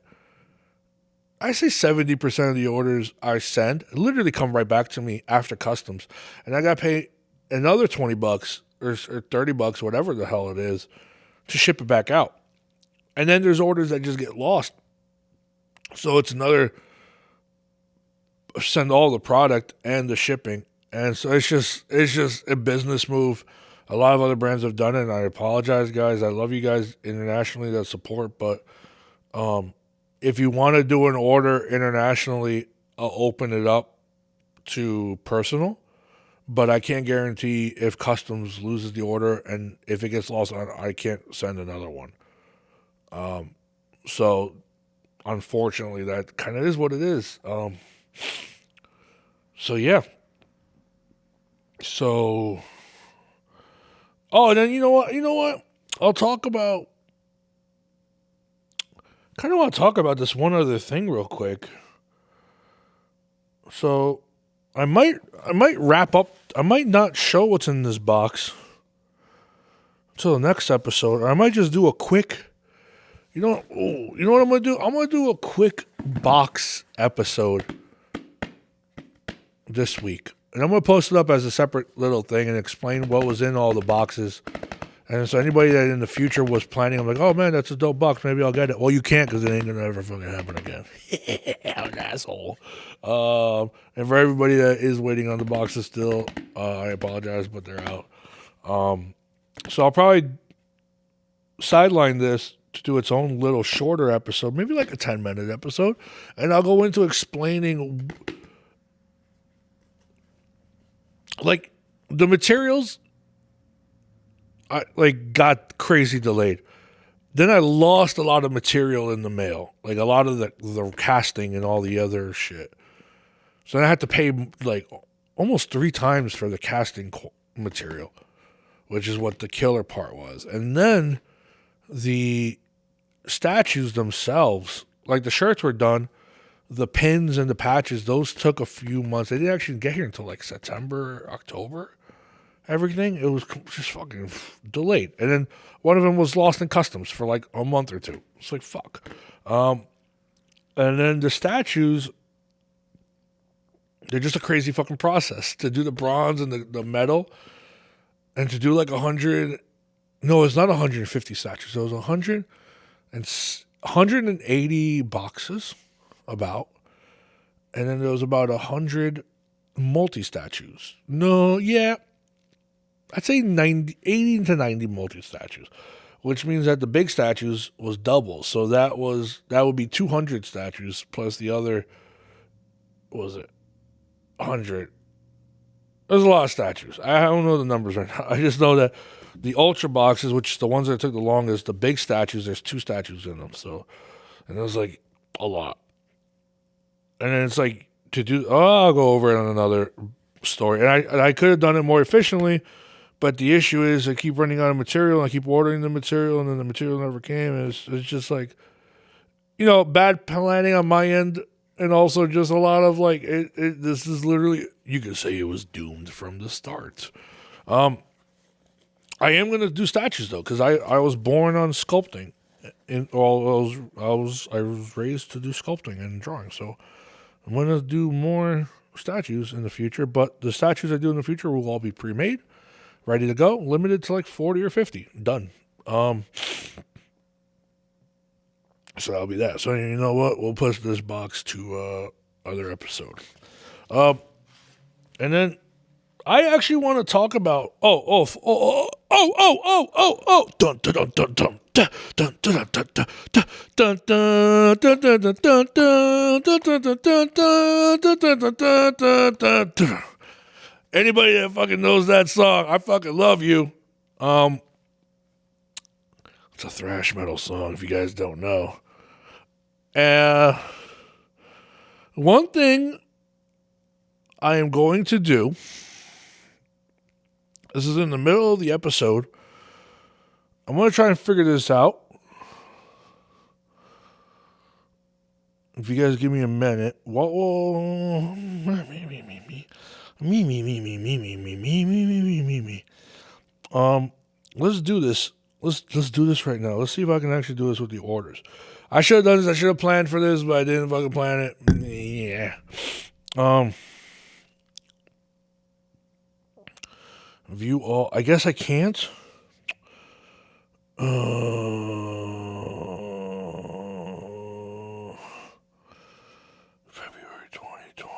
I say 70% of the orders I send literally come right back to me after customs. And I got to pay another $20 or $30, whatever the hell it is, to ship it back out. And then there's orders that just get lost. So it's another send all the product and the shipping. And so it's just a business move. A lot of other brands have done it, and I apologize, guys. I love you guys internationally that support, but if you want to do an order internationally, I'll open it up to personal, but I can't guarantee if customs loses the order, and if it gets lost, I can't send another one. So unfortunately, that kind of is what it is. So yeah. So, and then you know what? I'll talk about. Kind of want to talk about this one other thing real quick. So, I might wrap up. I might not show what's in this box until the next episode, or I might just do a quick. You know what I'm gonna do? I'm gonna do a quick box episode this week, and I'm gonna post it up as a separate little thing and explain what was in all the boxes. And so anybody that in the future was planning, I'm like, oh man, that's a dope box. Maybe I'll get it. Well, you can't because it ain't gonna ever fucking happen again. I'm an asshole. And for everybody that is waiting on the boxes still, I apologize, but they're out. So I'll probably sideline this to do its own little shorter episode, maybe like a 10-minute episode, and I'll go into explaining like the materials. I got crazy delayed. Then I lost a lot of material in the mail, like a lot of the casting and all the other shit. So I had to pay like almost 3 times for the casting material, which is what the killer part was. And then the statues themselves, like the shirts were done, the pins and the patches, those took a few months. They didn't actually get here until like September, October. Everything, it was just fucking delayed. And then one of them was lost in customs for like a month or two. It's like, fuck. And then the statues, they're just a crazy fucking process. To do the bronze and the metal, and to do like 100, no, it's not 150 statues. It was 180 boxes, about. And then there was about 100 multi-statues. No, yeah. I'd say 80 to 90 multi-statues, which means that the big statues was double. So that would be 200 statues plus the other, what was it, 100. There's a lot of statues. I don't know the numbers right now. I just know that the ultra boxes, which the ones that took the longest, the big statues, there's 2 statues in them. So, and it was like a lot. And then it's like I'll go over it on another story. And I could have done it more efficiently. But the issue is I keep running out of material, and I keep ordering the material, and then the material never came. And it's just like, bad planning on my end, and also just a lot of like, this is literally, you could say it was doomed from the start. I am going to do statues, though, because I was born on sculpting. I was raised to do sculpting and drawing, so I'm going to do more statues in the future, but the statues I do in the future will all be pre-made. Ready to go, limited to like 40 or 50. Done. So that'll be that. So you know what? We'll push this box to other episode. And then I actually want to talk about dun dun dun dun dun dun dun dun dun dun dun dun. Anybody that fucking knows that song, I fucking love you. It's a thrash metal song, if you guys don't know. One thing I am going to do, this is in the middle of the episode, I'm going to try and figure this out. If you guys give me a minute. Let's do this. Let's do this right now. Let's see if I can actually do this with the orders. I should have done this. I should have planned for this, but I didn't fucking plan it. Yeah. View all. I guess I can't. February 2020.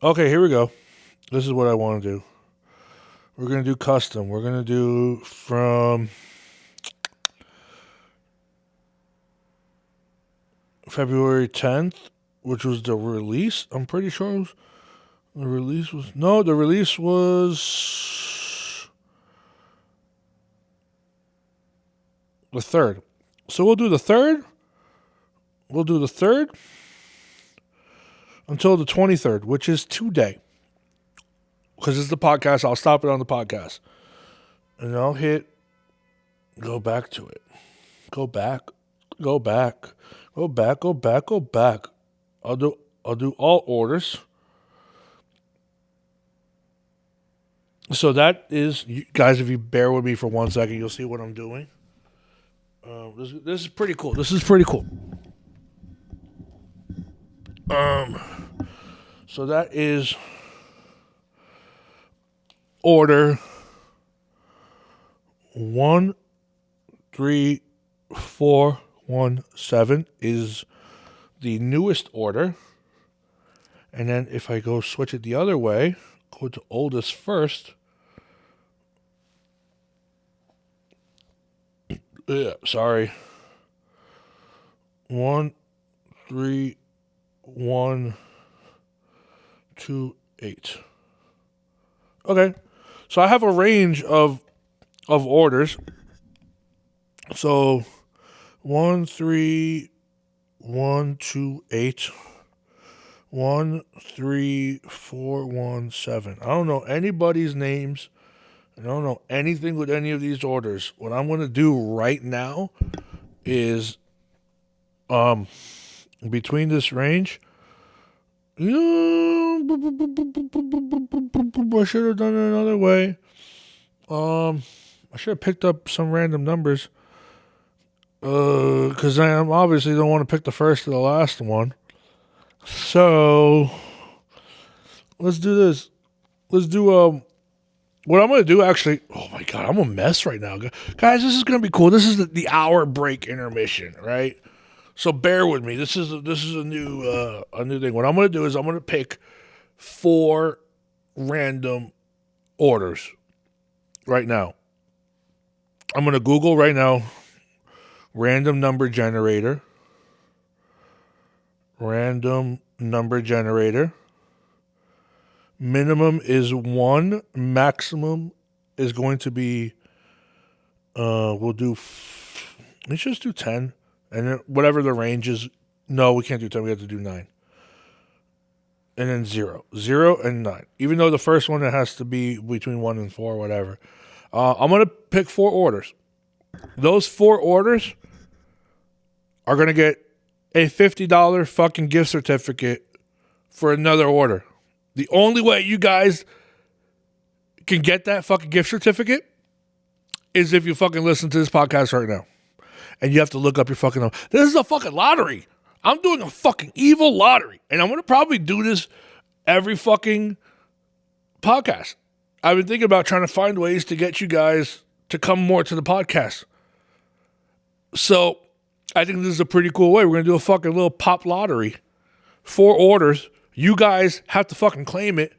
Okay, here we go. This is what I want to do. We're going to do custom. We're going to do from February 10th, which was the release. I'm pretty sure the release was the 3rd. So we'll do the 3rd. We'll do the 3rd until the 23rd, which is today. Because it's the podcast, I'll stop it on the podcast. And I'll hit go back to it. Go back. I'll do all orders. So that is, you guys, if you bear with me for 1 second, you'll see what I'm doing. This is pretty cool. So that is order 13417 is the newest order. And then if I go switch it the other way, go to oldest first, Yeah, sorry. 13128. Okay. So I have a range of orders. So 13128 13417. I don't know anybody's names. I don't know anything with any of these orders. What I'm going to do right now is between this range, I should have done it another way. I should have picked up some random numbers. Because I obviously don't want to pick the first or the last one. So let's do this. Let's do what I'm gonna do actually. Oh my god, I'm a mess right now, guys. This is gonna be cool. This is the hour break intermission, right? So bear with me. This is a new thing. What I'm gonna do is I'm gonna pick 4 random orders right now. I'm gonna Google right now. Random number generator. Random number generator. Minimum is 1. Maximum is going to be, let's just do 10. And then whatever the range is. No, we can't do 10. We have to do 9. And then 0. 0 and 9. Even though the first one, it has to be between 1 and 4, whatever. I'm going to pick 4 orders. Those 4 orders are going to get a $50 fucking gift certificate for another order. The only way you guys can get that fucking gift certificate is if you fucking listen to this podcast right now. And you have to look up your fucking number. This is a fucking lottery. I'm doing a fucking evil lottery. And I'm going to probably do this every fucking podcast. I've been thinking about trying to find ways to get you guys to come more to the podcast. So I think this is a pretty cool way. We're going to do a fucking little pop lottery. 4 orders. You guys have to fucking claim it.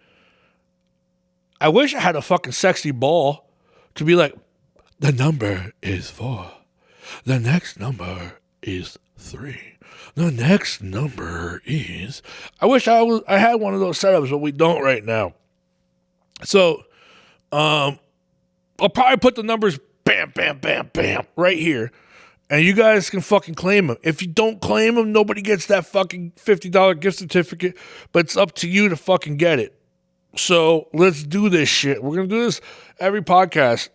I wish I had a fucking sexy ball to be like, the number is 4. The next number is 3. The next number is... I wish I had one of those setups, but we don't right now. So, I'll probably put the numbers bam, bam, bam, bam right here. And you guys can fucking claim them. If you don't claim them, nobody gets that fucking $50 gift certificate. But it's up to you to fucking get it. So let's do this shit. We're going to do this every podcast.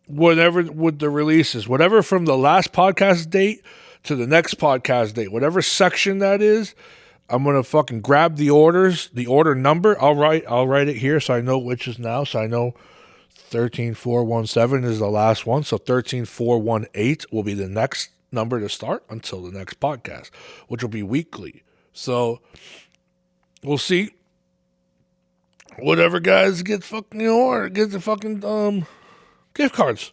Whatever with the releases. Whatever from the last podcast date to the next podcast date. Whatever section that is, I'm going to fucking grab the orders, the order number. I'll write it here so I know which is now. So I know 13417 is the last one. So 13418 will be the next number to start until the next podcast, which will be weekly. So we'll see. Whatever guys get fucking or get the fucking gift cards.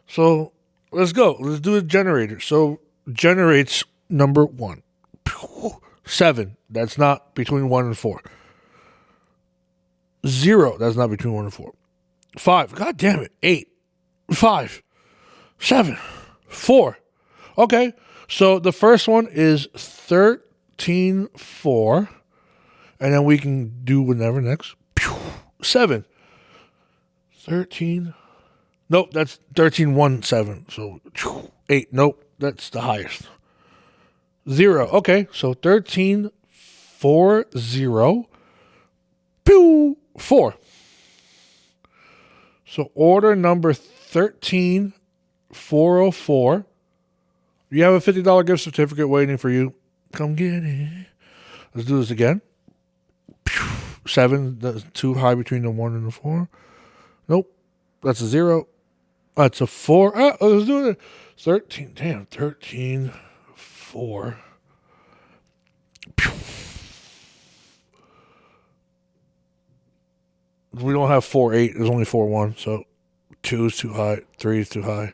So let's go. Let's do a generator. So generates number 1. 7. That's not between 1 and 4. 0. That's not between 1 and 4. 5. God damn it. 8. 5. 7. 4. Okay. So the first one is 13-4. And then we can do whatever next. 7. 13. Nope, that's 13-1-7. So 8. Nope, that's the highest. 0. Okay. So 13-4-0. 4. So order number 13404. You have a $50 gift certificate waiting for you. Come get it. Let's do this again. 7. That's too high between the 1 and the 4. Nope. That's a 0. That's a 4. Let's do it. 13. Damn. 13. 4. We don't have 4-8. There's only 4-1. So 2 is too high. 3 is too high.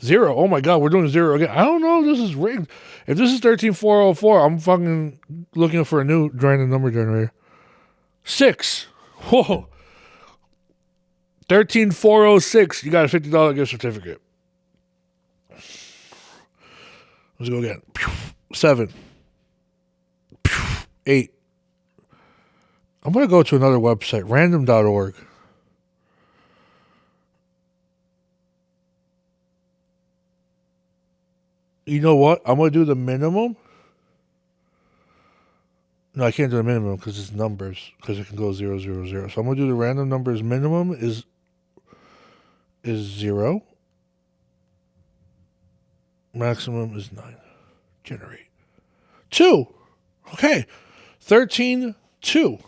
0. Oh my God, we're doing 0 again. I don't know. This is rigged. If this is 13404, I'm fucking looking for a new random number generator. 6. Whoa. 13406. You got a $50 gift certificate. Let's go again. 7. 8. I'm going to go to another website, random.org. You know what? I'm going to do the minimum. No, I can't do the minimum because it's numbers, because it can go 0, 0, 0. So I'm going to do the random numbers. Minimum is 0. Maximum is 9. Generate. 2. Okay. 13, 2.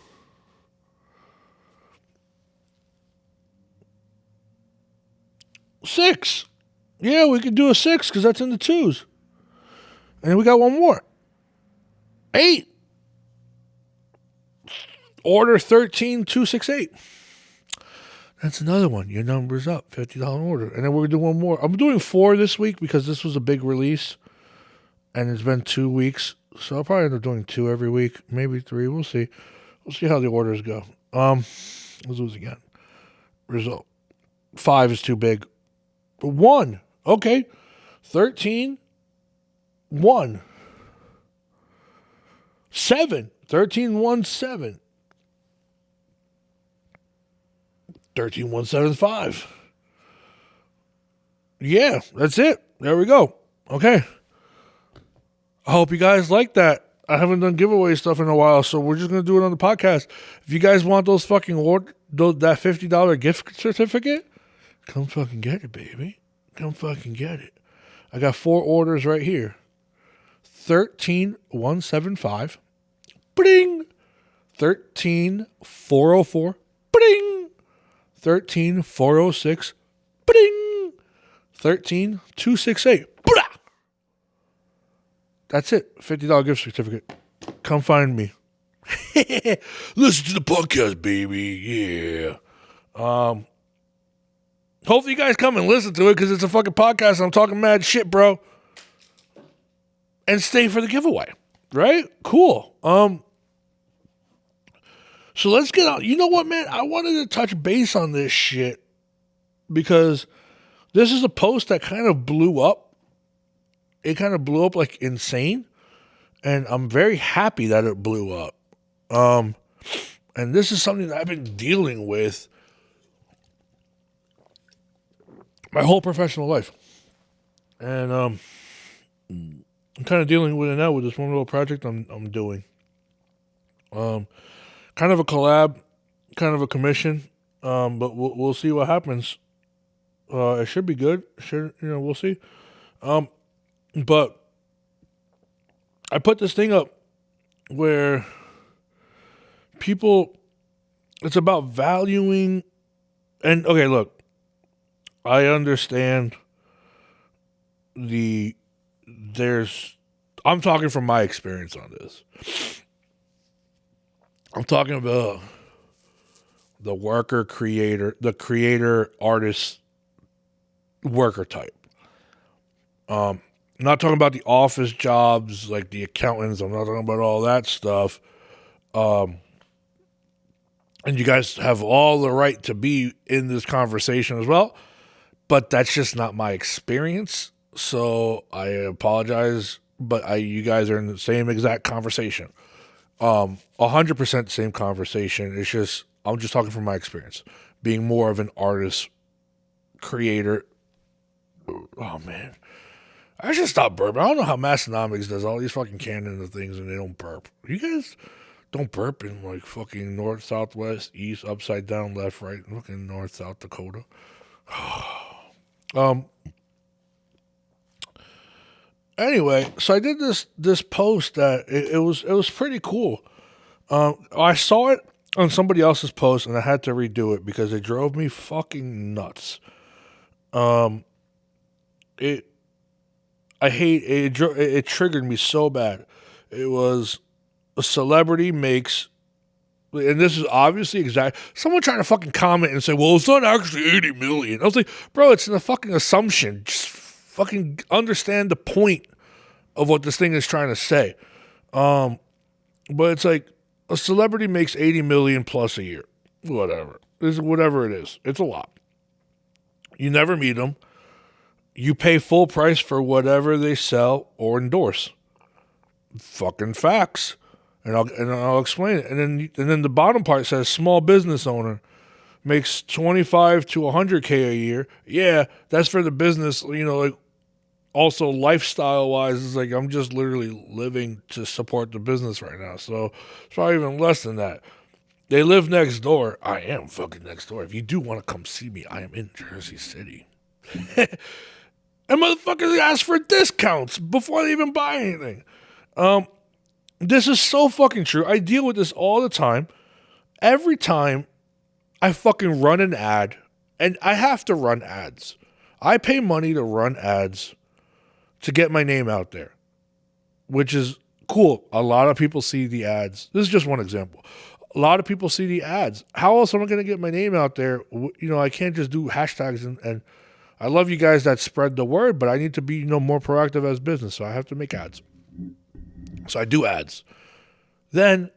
6. Yeah, we could do a 6 because that's in the 2s. And then we got one more. 8. Order 13268. That's another one. Your number's up. $50 order. And then we're going to do one more. I'm doing 4 this week because this was a big release. And it's been 2 weeks. So I'll probably end up doing 2 every week. Maybe 3. We'll see. We'll see how the orders go. Let's lose again. Result. 5 is too big. 1. Okay. 13. 1. 7. 13, 1, 7. 13, 1, 7, 5. Yeah, that's it. There we go. Okay. I hope you guys like that. I haven't done giveaway stuff in a while, so we're just going to do it on the podcast. If you guys want those fucking that $50 gift certificate, come fucking get it, baby. Come fucking get it. I got 4 orders right here. 13,175. Bring. 13,404. Bring. 13,406. Bring. 13,268. That's it. $50 gift certificate. Come find me. Listen to the podcast, baby. Yeah. Hopefully you guys come and listen to it because it's a fucking podcast and I'm talking mad shit, bro. And stay for the giveaway. Right? Cool. So let's get on. You know what, man? I wanted to touch base on this shit because this is a post that kind of blew up. It kind of blew up like insane. And I'm very happy that it blew up. And this is something that I've been dealing with my whole professional life. And I'm kind of dealing with it now with this one little project I'm doing. Kind of a collab, kind of a commission, but we'll see what happens. It should be good. We'll see. But I put this thing up where people, it's about valuing, and okay, look, I understand I'm talking from my experience on this. I'm talking about the worker creator, the creator artist worker type. I'm not talking about the office jobs like the accountants. I'm not talking about all that stuff. And you guys have all the right to be in this conversation as well. But that's just not my experience. So I apologize. But you guys are in the same exact conversation. 100% same conversation. It's just, I'm just talking from my experience. Being more of an artist, creator. Oh, man. I should stop burping. I don't know how Massonomics does all these fucking canon of things and they don't burp. You guys don't burp in like fucking north, south, west, east, upside down, left, right, fucking north, South Dakota. Anyway, so I did this post that it was pretty cool. I saw it on somebody else's post and I had to redo it because it drove me fucking nuts. It triggered me so bad. It was a celebrity makes, and this is obviously exact. Someone trying to fucking comment and say, "Well, it's not actually 80 million." I was like, "Bro, it's a fucking assumption. Just fucking understand the point of what this thing is trying to say." But it's like a celebrity makes 80 million plus a year. Whatever it is. It's a lot. You never meet them. you pay full price for whatever they sell or endorse. Fucking facts. And I'll explain it. And then the bottom part says small business owner makes 25 to 100K a year. Yeah, that's for the business, like also lifestyle wise, it's like I'm just literally living to support the business right now. So it's probably even less than that. They live next door. I am fucking next door. If you do want to come see me, I am in Jersey City. And motherfuckers ask for discounts before they even buy anything. This is so fucking true. I deal with this all the time. Every time I fucking run an ad, and I have to run ads. I pay money to run ads to get my name out there, which is cool. A lot of people see the ads. This is just one example. A lot of people see the ads. How else am I going to get my name out there? I can't just do hashtags and I love you guys that spread the word, but I need to be, more proactive as business. So I have to make ads. So I do ads. Then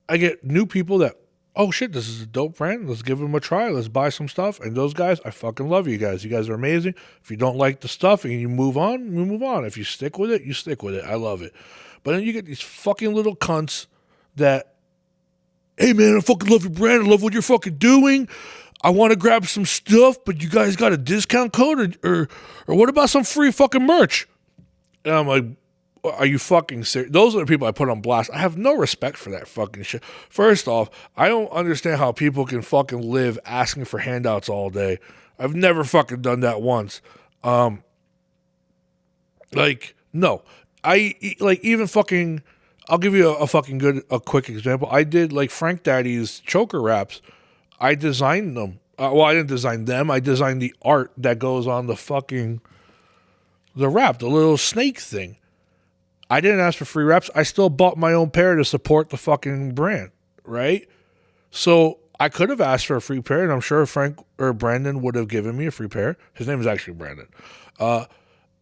I get new people that, oh shit, this is a dope brand. Let's give them a try. Let's buy some stuff. And those guys, I fucking love you guys. You guys are amazing. If you don't like the stuff and you move on, you move on. If you stick with it, you stick with it. I love it. But then you get these fucking little cunts that, hey man, I fucking love your brand. I love what you're fucking doing. I want to grab some stuff, but you guys got a discount code or what about some free fucking merch? And I'm like, are you fucking serious? Those are the people I put on blast. I have no respect for that fucking shit. First off, I don't understand how people can fucking live asking for handouts all day. I've never fucking done that once. No. Even fucking, I'll give you a quick example. I did like Frank Daddy's choker wraps. I designed them. I didn't design them. I designed the art that goes on the wrap, the little snake thing. I didn't ask for free wraps. I still bought my own pair to support the fucking brand, right? So I could have asked for a free pair, and I'm sure Frank or Brandon would have given me a free pair. His name is actually Brandon.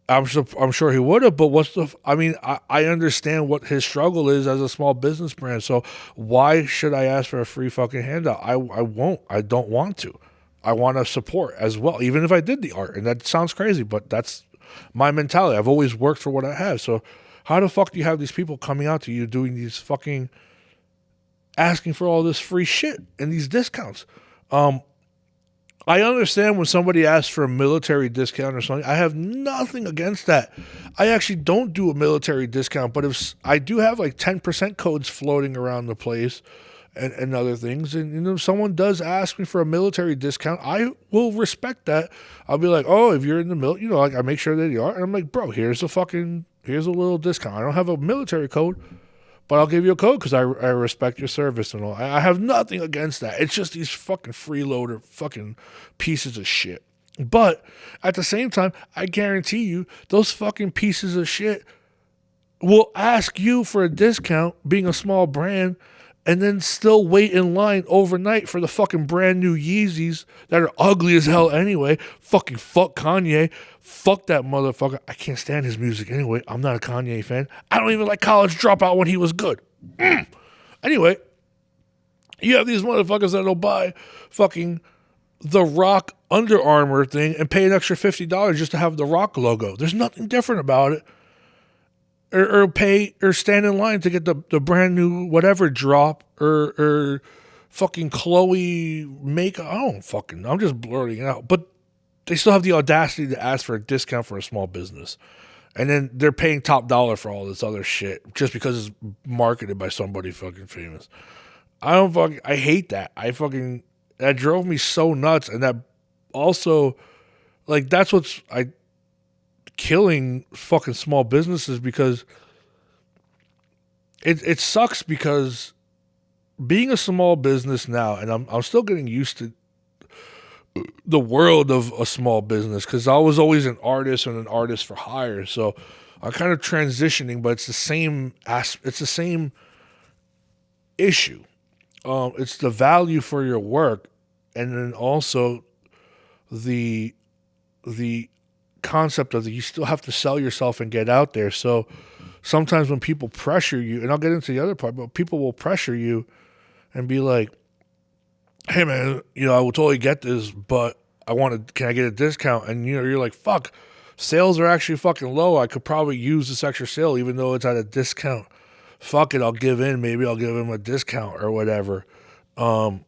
I'm sure he would have, but I understand what his struggle is as a small business brand. So why should I ask for a free fucking handout? I won't. I don't want to. I want to support as well, even if I did the art. And that sounds crazy, but that's my mentality. I've always worked for what I have. So how the fuck do you have these people coming out to you doing these fucking asking for all this free shit and these discounts? I understand when somebody asks for a military discount or something. I have nothing against that. I actually don't do a military discount, but if I do have like 10% codes floating around the place and other things, and if someone does ask me for a military discount, I will respect that. I'll be like, oh, if you're in the military, I make sure that you are, and I'm like, bro, here's a little discount. I don't have a military code, but I'll give you a code because I respect your service and all. I have nothing against that. It's just these fucking freeloader fucking pieces of shit. But at the same time, I guarantee you, those fucking pieces of shit will ask you for a discount, being a small brand, and then still wait in line overnight for the fucking brand new Yeezys that are ugly as hell anyway. Fucking fuck Kanye. Fuck that motherfucker. I can't stand his music anyway. I'm not a Kanye fan. I don't even like College Dropout when he was good. Anyway, you have these motherfuckers that'll buy fucking the Rock Under Armour thing and pay an extra $50 just to have the Rock logo. There's nothing different about it. Or pay or stand in line to get the brand new whatever drop or fucking Chloe makeup. I'm just blurting it out. But they still have the audacity to ask for a discount for a small business. And then they're paying top dollar for all this other shit just because it's marketed by somebody fucking famous. I hate that. That drove me so nuts. And that also, that's what's killing fucking small businesses, because it sucks, because being a small business now, and I'm still getting used to the world of a small business, because I was always an artist and an artist for hire, so I'm kind of transitioning, but it's the same issue. It's the value for your work, and then also the concept of you still have to sell yourself and get out there. So sometimes when people pressure you, and I'll get into the other part, but people will pressure you and be like, hey man, I will totally get this, but can I get a discount? And you're like, fuck, Sales are actually fucking low. I could probably use this extra sale even though it's at a discount. Fuck it, I'll give in. Maybe I'll give him a discount or whatever. And,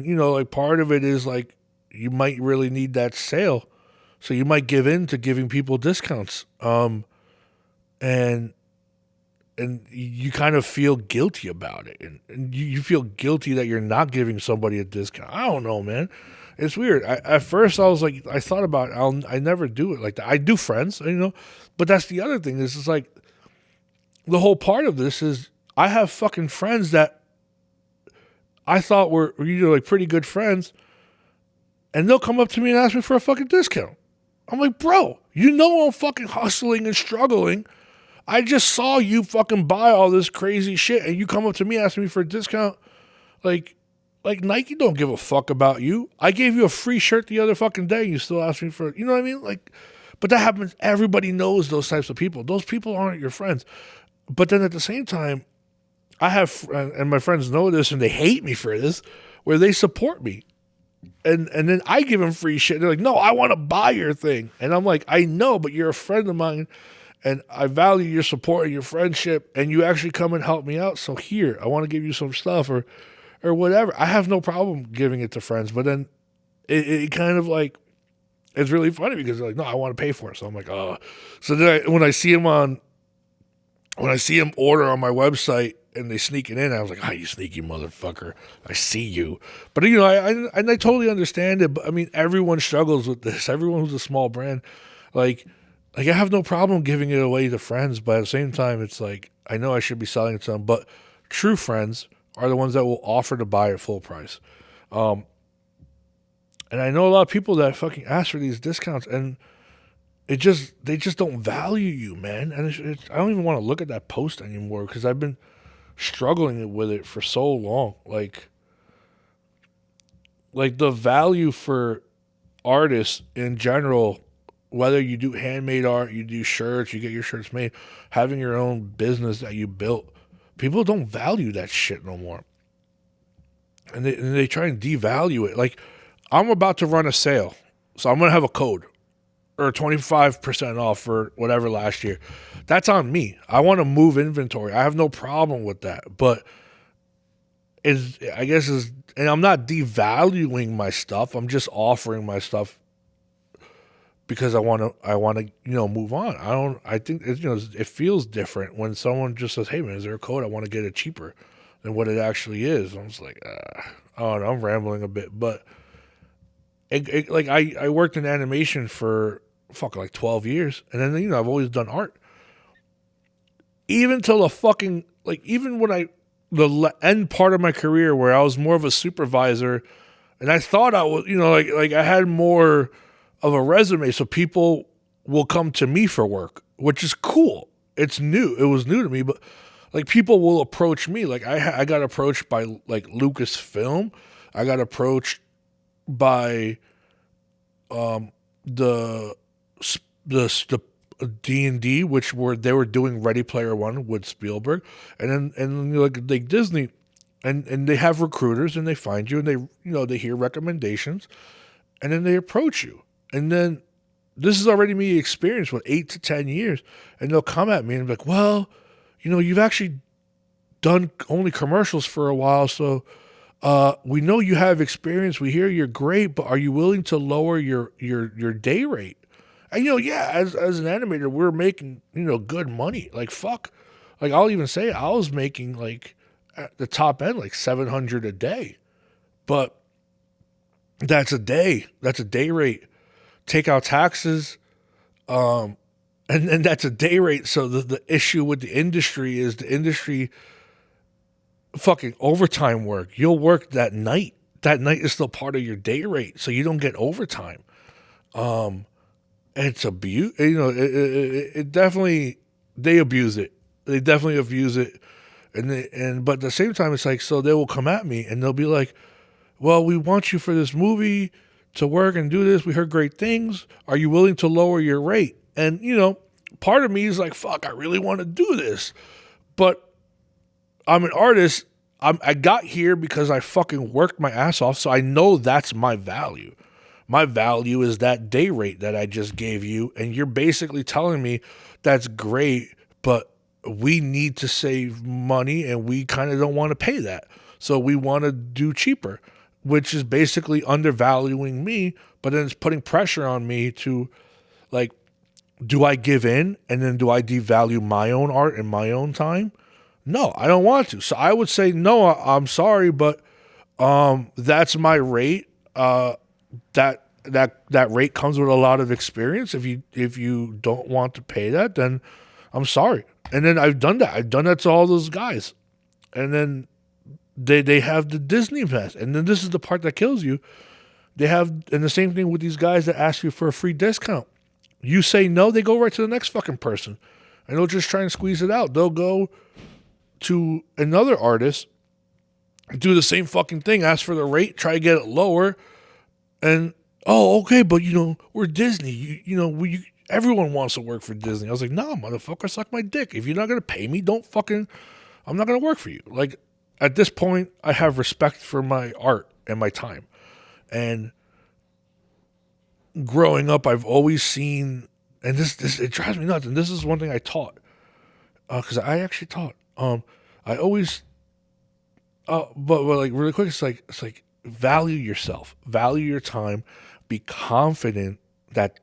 you know, like part of it is like you might really need that sale. So you might give in to giving people discounts. And you kind of feel guilty about it. And you feel guilty that you're not giving somebody a discount. I don't know, man. It's weird. At first, I was like, I thought about it. I never do it like that. I do friends, you know, but that's the other thing. This is like, the whole part of this is I have fucking friends that I thought were, you know, like pretty good friends, and they'll come up to me and ask me for a fucking discount. I'm like, bro, you know I'm fucking hustling and struggling. I just saw you fucking buy all this crazy shit, and you come up to me asking me for a discount. Like Nike don't give a fuck about you. I gave you a free shirt the other fucking day, and you still ask me for, you know what I mean? Like, but that happens. Everybody knows those types of people. Those people aren't your friends. But then at the same time, I have, and my friends know this, and they hate me for this, where they support me. And then I give them free shit. They're like, no, I want to buy your thing. And I'm like, I know, but you're a friend of mine, and I value your support and your friendship, and you actually come and help me out. So here, I want to give you some stuff or whatever. I have no problem giving it to friends. But then it kind of like, it's really funny because they're like, no, I want to pay for it. So I'm like, oh. So then when I see them order on my website and they sneak it in, I was like, you sneaky motherfucker. I see you. But, you know, I totally understand it. But, I mean, everyone struggles with this. Everyone who's a small brand. Like I have no problem giving it away to friends. But at the same time, it's like, I know I should be selling it to them. But true friends are the ones that will offer to buy at full price. And I know a lot of people that fucking ask for these discounts, and they just don't value you, man. And I don't even want to look at that post anymore because I've been struggling with it for so long. Like the value for artists in general, whether you do handmade art, you do shirts, you get your shirts made, having your own business that you built, people don't value that shit no more. And they try and devalue it. Like, I'm about to run a sale, so I'm going to have a code or 25% off for whatever last year. That's on me. I want to move inventory. I have no problem with that. But and I'm not devaluing my stuff. I'm just offering my stuff because I want to, you know, move on. I think you know, it feels different when someone just says, "Hey man, is there a code? I want to get it cheaper than what it actually is." I'm just like, I don't know, I'm rambling a bit, but like I worked in animation for like 12 years, and then, you know, I've always done art. Even till even when the end part of my career where I was more of a supervisor, and I thought I was, you know, like I had more of a resume, so people will come to me for work, which is cool. It's new. It was new to me, but like people will approach me. Like I got approached by like Lucasfilm. I got approached by the D&D, which they were doing Ready Player One with Spielberg, and like Disney, and they have recruiters, and they find you, and they, you know, they hear recommendations, and then they approach you, and then this is already me experience with 8 to 10 years, and they'll come at me and be like, well, you know, you've actually done only commercials for a while, so we know you have experience. We hear you're great, but are you willing to lower your day rate? And, you know, yeah, as an animator, we're making, you know, good money. Like, fuck. Like, I'll even say I was making, like, at the top end, like $700 a day. But that's a day. That's a day rate. Take out taxes. And that's a day rate. So the issue with the industry is the industry fucking overtime work. You'll work that night. That night is still part of your day rate, so you don't get overtime. It's abuse. You know, it definitely, they abuse it. They definitely abuse it, but at the same time, it's like, so they will come at me and they'll be like, "Well, we want you for this movie to work and do this. We heard great things. Are you willing to lower your rate?" And, you know, part of me is like, "Fuck, I really want to do this," but I'm an artist. I got here because I fucking worked my ass off, so I know that's my value. My value is that day rate that I just gave you. And you're basically telling me that's great, but we need to save money and we kind of don't want to pay that. So we want to do cheaper, which is basically undervaluing me, but then it's putting pressure on me to, like, do I give in and then do I devalue my own art and my own time? No, I don't want to. So I would say, no, I'm sorry, but that's my rate. That rate comes with a lot of experience. If you don't want to pay that, then I'm sorry. And then I've done that. I've done that to all those guys. And then they have the Disney pass. And then this is the part that kills you. They have, and the same thing with these guys that ask you for a free discount. You say no, they go right to the next fucking person. And they'll just try and squeeze it out. They'll go to another artist, do the same fucking thing, ask for the rate, try to get it lower. And, oh, okay, but, we're Disney. Everyone wants to work for Disney. I was like, nah, motherfucker, suck my dick. If you're not going to pay me, I'm not going to work for you. Like, at this point, I have respect for my art and my time. And growing up, I've always seen, and this it drives me nuts, and this is one thing I taught, because I actually taught. I always, but like really quick, it's like value yourself, value your time, be confident that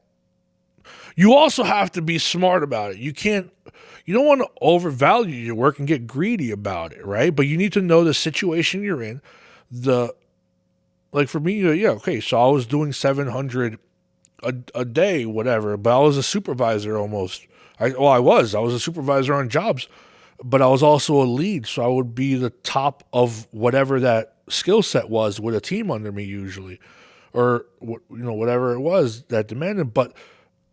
you also have to be smart about it. You don't want to overvalue your work and get greedy about it, right? But you need to know the situation you're in. Like for me, okay, so I was doing 700 a day, whatever, but I was a supervisor almost. I was a supervisor on jobs, but I was also a lead, so I would be the top of whatever that skill set was with a team under me usually, or whatever it was that demanded. But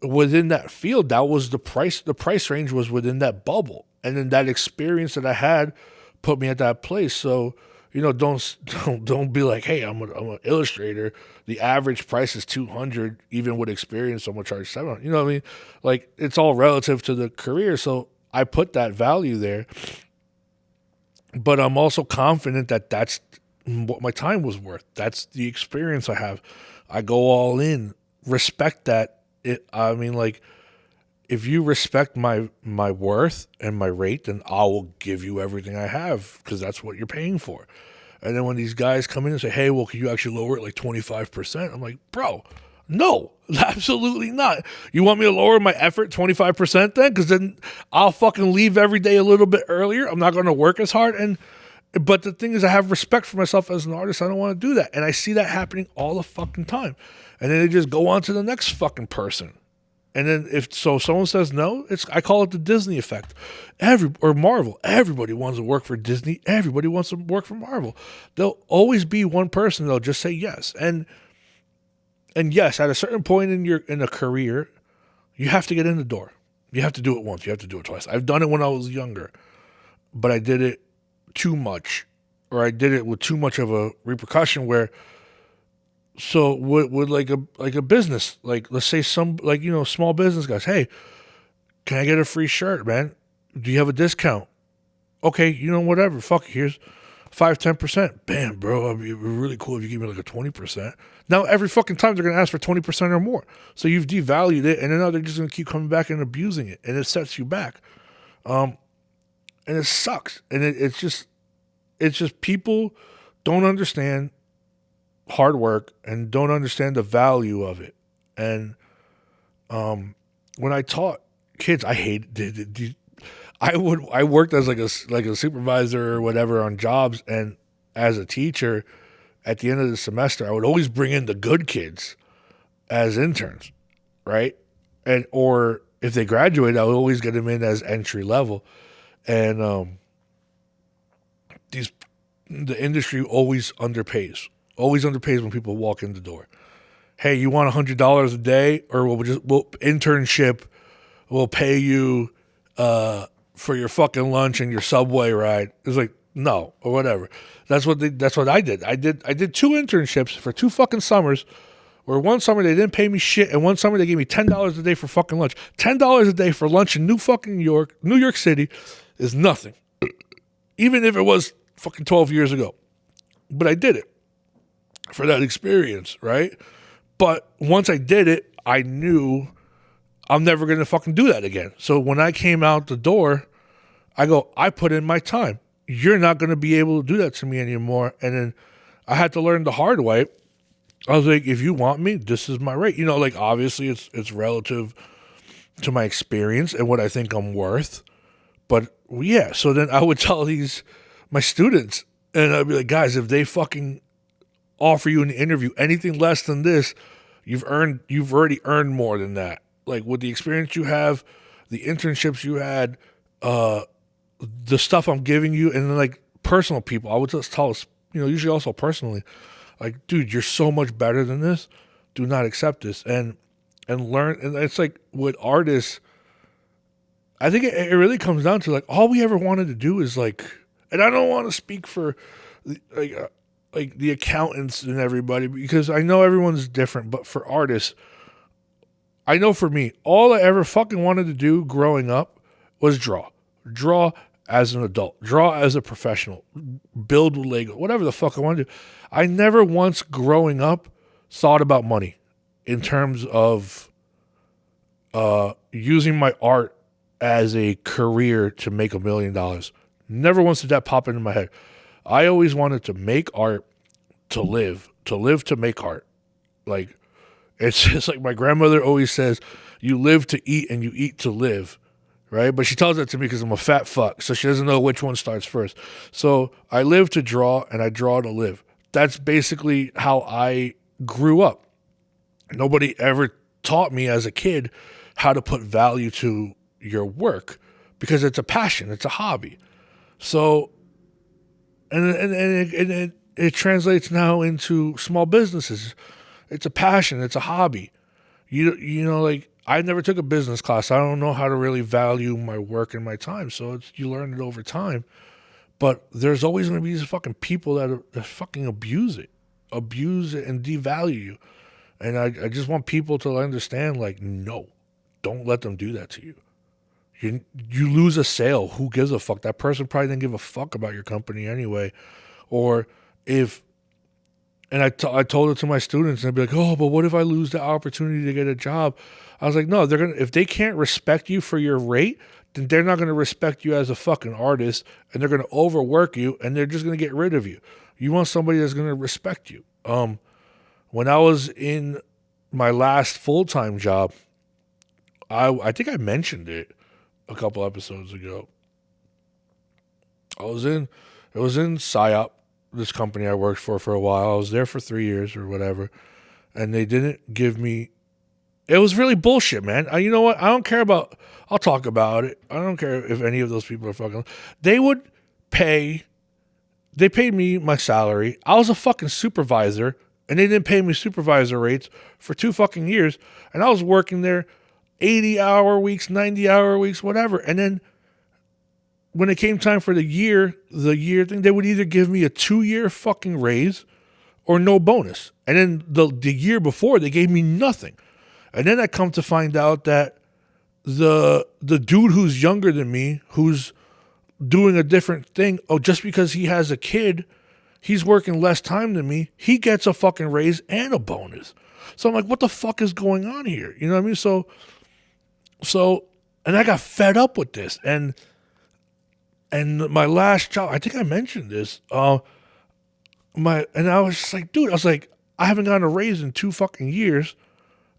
within that field, that was the price. The price range was within that bubble, and then that experience that I had put me at that place. So don't be like, hey, I'm an illustrator. The average price is $200, even with experience. I'm gonna charge $700. You know what I mean? Like, it's all relative to the career. So I put that value there, but I'm also confident that that's what my time was worth. That's the experience I have. I go all in. Respect that. If you respect my worth and my rate, then I will give you everything I have, because that's what you're paying for. And then when these guys come in and say, hey, well, can you actually lower it like 25%? I'm like, bro, no, absolutely not. You want me to lower my effort 25% then? Because then I'll fucking leave every day a little bit earlier. I'm not going to work as hard. But the thing is, I have respect for myself as an artist. I don't want to do that. And I see that happening all the fucking time. And then they just go on to the next fucking person. And then if someone says no, I call it the Disney effect. Or Marvel. Everybody wants to work for Disney. Everybody wants to work for Marvel. There'll always be one person that'll just say yes. And yes, at a certain point in a career, you have to get in the door. You have to do it once. You have to do it twice. I've done it when I was younger, but I did it too much, or I did it with too much of a repercussion where. So with like a business, like let's say small business guys, hey, can I get a free shirt, man? Do you have a discount? Okay, whatever. Fuck it, here's 5-10%. Bam, bro. It'd be really cool if you give me like a 20%. Now every fucking time they're gonna ask for 20% or more. So you've devalued it, and then now they're just gonna keep coming back and abusing it, and it sets you back. And it sucks. And it's just people don't understand hard work and don't understand the value of it. And when I taught kids, I hated it. I worked as like a supervisor or whatever on jobs, and as a teacher at the end of the semester, I would always bring in the good kids as interns, right? Or if they graduated, I would always get them in as entry level. And the industry always underpays. Always underpays when people walk in the door. Hey, you want $100 a day, or we'll internship? We'll pay you for your fucking lunch and your subway ride. It's like, no, or whatever. That's what I did. I did 2 internships for 2 fucking summers. Where one summer they didn't pay me shit, and one summer they gave me $10 a day for fucking lunch. $10 a day for lunch in New York City, is nothing. Even if it was fucking 12 years ago, but I did it for that experience, right? But once I did it, I knew I'm never going to fucking do that again. So when I came out the door, I put in my time. You're not going to be able to do that to me anymore. And then I had to learn the hard way. I was like, if you want me, this is my rate. Like obviously it's relative to my experience and what I think I'm worth. But yeah, so then I would tell my students, and I'd be like, guys, if they fucking offer you an interview anything less than this, you've already earned more than that. Like with the experience you have, the internships you had, the stuff I'm giving you, and then like personal people, I would just tell us, usually also personally, like, dude, you're so much better than this. Do not accept this and learn. And it's like with artists, I think it really comes down to like all we ever wanted to do is like, and I don't want to speak for like the accountants and everybody because I know everyone's different, but for artists, I know for me, all I ever fucking wanted to do growing up was draw as an adult, draw as a professional, build with Lego, whatever the fuck I wanted to do. I never once growing up thought about money in terms of using my art as a career to make $1 million. Never once did that pop into my head. I always wanted to make art to live to make art. Like, it's just like my grandmother always says, you live to eat and you eat to live, right? But she tells that to me because I'm a fat fuck, so she doesn't know which one starts first. So I live to draw and I draw to live. That's basically how I grew up. Nobody ever taught me as a kid how to put value to your work because it's a passion, it's a hobby. So, and it translates now into small businesses. It's a passion, it's a hobby. Like I never took a business class. I don't know how to really value my work and my time. So you learn it over time. But there's always going to be these fucking people that fucking abuse it and devalue you. And I just want people to understand, like, no, don't let them do that to you. You lose a sale. Who gives a fuck? That person probably didn't give a fuck about your company anyway. Or and I told it to my students, and they'd be like, oh, but what if I lose the opportunity to get a job? I was like, no, if they can't respect you for your rate, then they're not going to respect you as a fucking artist, and they're going to overwork you, and they're just going to get rid of you. You want somebody that's going to respect you. When I was in my last full-time job, I think I mentioned it a couple episodes ago. It was in PSYOP, this company I worked for a while. I was there for 3 years or whatever, and they didn't give me. It was really bullshit, man. You know what? I don't care about. I'll talk about it. I don't care if any of those people are fucking. They paid me my salary. I was a fucking supervisor, and they didn't pay me supervisor rates for 2 fucking years. And I was working there 80-hour weeks, 90-hour weeks, whatever. And then when it came time for the year thing, they would either give me a 2-year fucking raise or no bonus. And then the year before, they gave me nothing. And then I come to find out that the dude who's younger than me, who's doing a different thing, just because he has a kid, he's working less time than me, he gets a fucking raise and a bonus. So I'm like, what the fuck is going on here? You know what I mean? So, and I got fed up with this. And my last job, I think I mentioned this, and I was just like, dude, I haven't gotten a raise in 2 fucking years,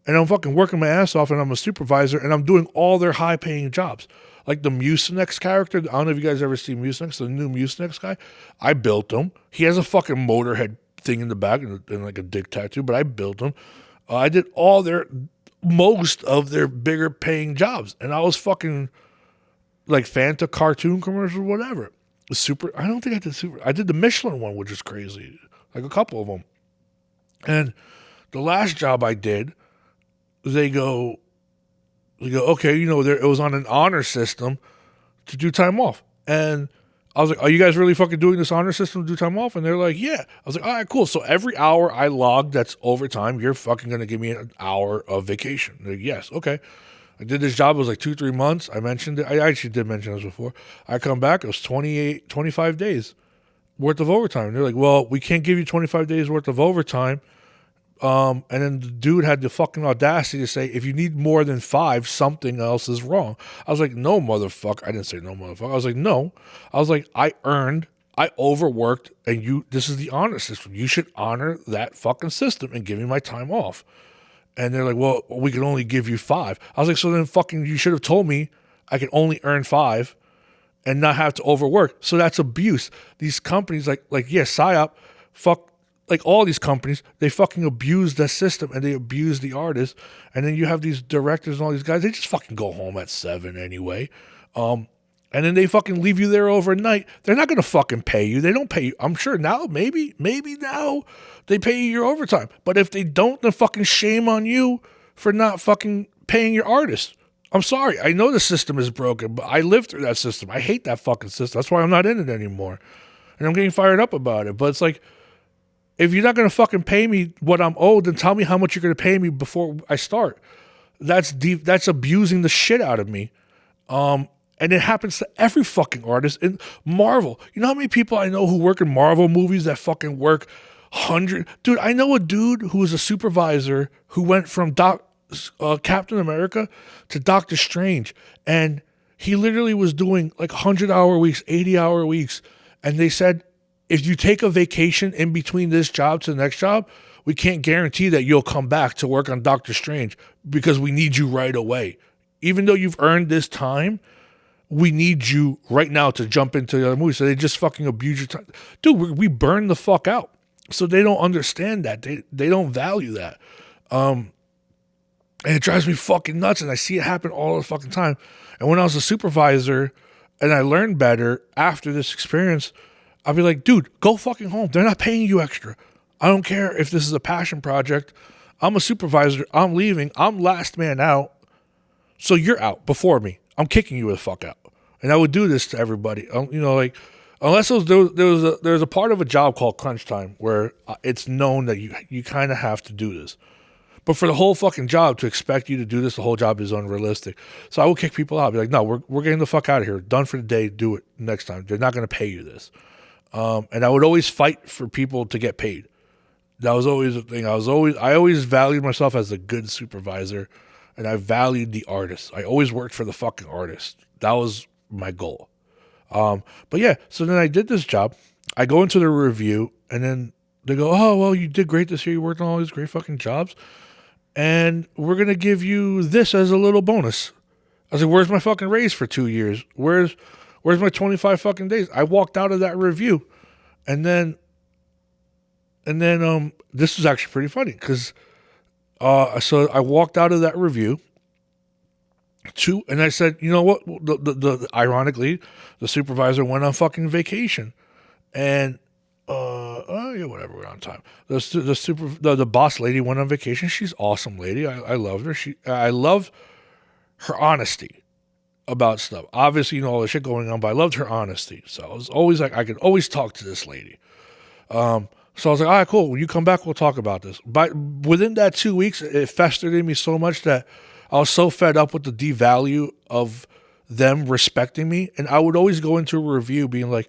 and I'm fucking working my ass off, and I'm a supervisor, and I'm doing all their high-paying jobs. Like the Mucinex character, I don't know if you guys ever see Mucinex, the new Mucinex guy. I built him. He has a fucking Motorhead thing in the back and like a dick tattoo, but I built him. I did most of their bigger paying jobs, and I was fucking like Fanta cartoon commercials, whatever. I don't think I did super. I did the Michelin one, which is crazy, like a couple of them. And the last job I did, they go, okay, it was on an honor system to do time off. And I was like, are you guys really fucking doing this honor system to do time off? And they're like, yeah. I was like, all right, cool. So every hour I log that's overtime, you're fucking going to give me an hour of vacation. They're like, yes, okay. I did this job, it was like 2-3 months. I mentioned it. I actually did mention this before. I come back, it was 25 days worth of overtime. And they're like, well, we can't give you 25 days worth of overtime And then the dude had the fucking audacity to say, if you need more than 5, something else is wrong. I was like, no, motherfucker. I didn't say no, motherfucker. I was like, no. I was like, I overworked, and this is the honor system. You should honor that fucking system and give me my time off. And they're like, well, we can only give you 5. I was like, so then fucking you should have told me I can only earn 5 and not have to overwork. So that's abuse. These companies like PSYOP, fuck, like all these companies, they fucking abuse the system and they abuse the artists. And then you have these directors and all these guys, they just fucking go home at 7 anyway. And then they fucking leave you there overnight. They're not going to fucking pay you. They don't pay you. I'm sure now, maybe now they pay you your overtime. But if they don't, then fucking shame on you for not fucking paying your artists. I'm sorry. I know the system is broken, but I lived through that system. I hate that fucking system. That's why I'm not in it anymore. And I'm getting fired up about it. But it's like, if you're not going to fucking pay me what I'm owed, then tell me how much you're going to pay me before I start. That's deep. That's abusing the shit out of me. And it happens to every fucking artist in Marvel. You know how many people I know who work in Marvel movies that fucking work 100? Dude, I know a dude who was a supervisor who went from Captain America to Doctor Strange. And he literally was doing like 100-hour weeks, 80-hour weeks. And they said, if you take a vacation in between this job to the next job, we can't guarantee that you'll come back to work on Doctor Strange because we need you right away. Even though you've earned this time, we need you right now to jump into the other movie. So they just fucking abuse your time. Dude, we burn the fuck out. So they don't understand that. They don't value that. And it drives me fucking nuts. And I see it happen all the fucking time. And when I was a supervisor and I learned better after this experience, I'd be like, dude, go fucking home. They're not paying you extra. I don't care if this is a passion project. I'm a supervisor. I'm leaving. I'm last man out. So you're out before me. I'm kicking you the fuck out. And I would do this to everybody. Like, unless there was a part of a job called crunch time where it's known that you kind of have to do this. But for the whole fucking job, to expect you to do this, the whole job is unrealistic. So I would kick people out. I'd be like, no, we're getting the fuck out of here. Done for the day. Do it next time. They're not going to pay you this. And I would always fight for people to get paid. That was always a thing. I always valued myself as a good supervisor. And I valued the artist. I always worked for the fucking artist. That was my goal. But yeah, so then I did this job. I go into the review, and then they go, oh, well, you did great this year. You worked on all these great fucking jobs. And we're going to give you this as a little bonus. I was like, where's my fucking raise for 2 years? Where's my 25 fucking days? I walked out of that review. And then this was actually pretty funny because so I walked out of that review and I said, you know what? Ironically, the supervisor went on fucking vacation, and yeah, whatever, we're on time. The boss lady went on vacation. She's an awesome lady. I loved her. I love her honesty about stuff. Obviously, all the shit going on, but I loved her honesty. So I was always like, I could always talk to this lady. So I was like, all right, cool. When you come back, we'll talk about this. But within that 2 weeks, it festered in me so much that I was so fed up with the devalue of them respecting me. And I would always go into a review being like,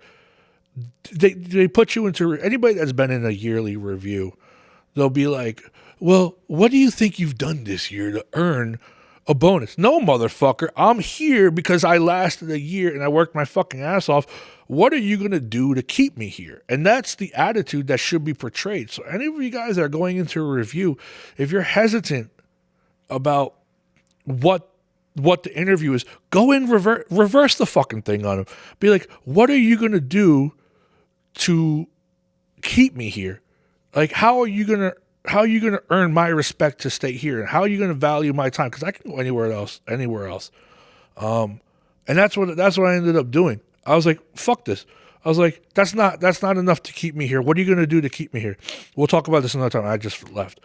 they put you into, anybody that's been in a yearly review, they'll be like, well, what do you think you've done this year to earn a bonus? No, motherfucker. I'm here because I lasted a year and I worked my fucking ass off. What are you going to do to keep me here? And that's the attitude that should be portrayed. So any of you guys that are going into a review, if you're hesitant about what the interview is, go in, reverse the fucking thing on them. Be like, what are you going to do to keep me here? Like, how are you going to earn my respect to stay here? And how are you going to value my time? Because I can go anywhere else. And that's what I ended up doing. I was like, fuck this. I was like, that's not enough to keep me here. What are you going to do to keep me here? We'll talk about this another time. I just left.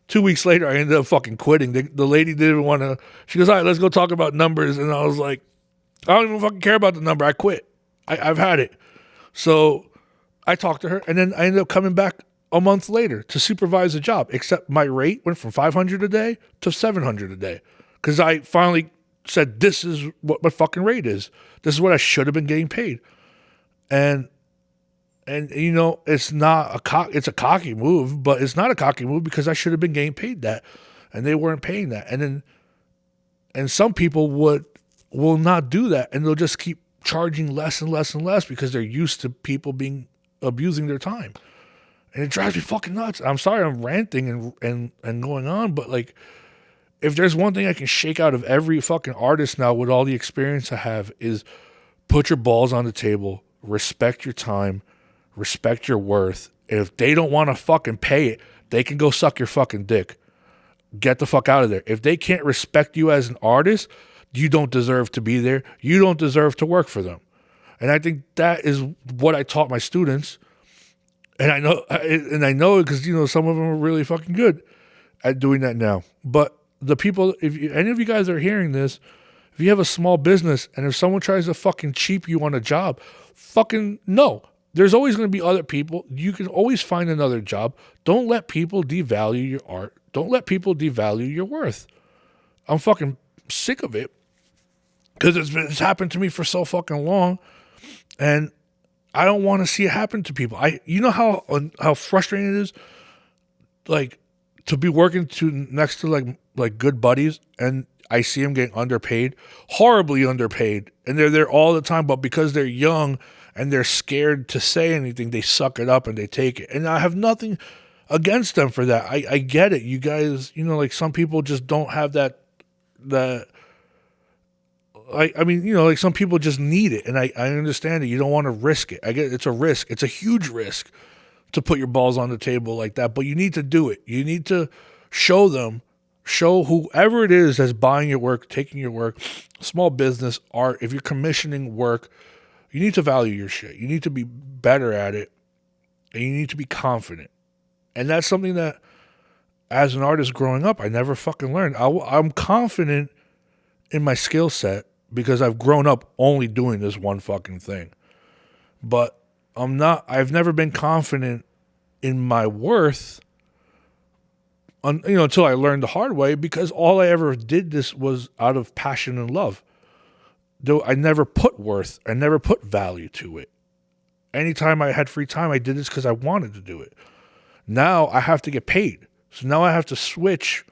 2 weeks later, I ended up fucking quitting. The lady didn't want to. She goes, all right, let's go talk about numbers. And I was like, I don't even fucking care about the number. I quit. I've had it. So I talked to her, and then I ended up coming back a month later to supervise a job, except my rate went from $500 a day to $700 a day because I finally said, this is what my fucking rate is. This is what I should have been getting paid. And And it's not it's a cocky move, but it's not a cocky move because I should have been getting paid that, and they weren't paying that. And some people will not do that, and they'll just keep charging less and less and less because they're used to people abusing their time. And it drives me fucking nuts. I'm sorry I'm ranting and going on, but like, if there's one thing I can shake out of every fucking artist now with all the experience I have is put your balls on the table, respect your time, respect your worth. And if they don't want to fucking pay it, they can go suck your fucking dick. Get the fuck out of there. If they can't respect you as an artist, you don't deserve to be there. You don't deserve to work for them. And I think that is what I taught my students. And I know because some of them are really fucking good at doing that now. But the people, any of you guys are hearing this, if you have a small business and if someone tries to fucking cheap you on a job, fucking no. There's always going to be other people. You can always find another job. Don't let people devalue your art. Don't let people devalue your worth. I'm fucking sick of it because it's happened to me for so fucking long, and I don't want to see it happen to people. You know how frustrating it is, like, to be working next to like good buddies, and I see them getting underpaid, horribly underpaid, and they're there all the time, but because they're young and they're scared to say anything, they suck it up and they take it. And I have nothing against them for that. I get it. You guys, like, some people just don't have that. Like, some people just need it, and I understand it. You don't want to risk it. I get it. It's a risk. It's a huge risk to put your balls on the table like that, but you need to do it. You need to show whoever it is that's buying your work, taking your work, small business, art, if you're commissioning work, you need to value your shit. You need to be better at it, and you need to be confident. And that's something that, as an artist growing up, I never fucking learned. I'm confident in my skill set because I've grown up only doing this one fucking thing. But I've never been confident in my worth until I learned the hard way, because all I ever did this was out of passion and love. Though I never put worth, I never put value to it. Anytime I had free time, I did this because I wanted to do it. Now I have to get paid. So now I have to switch.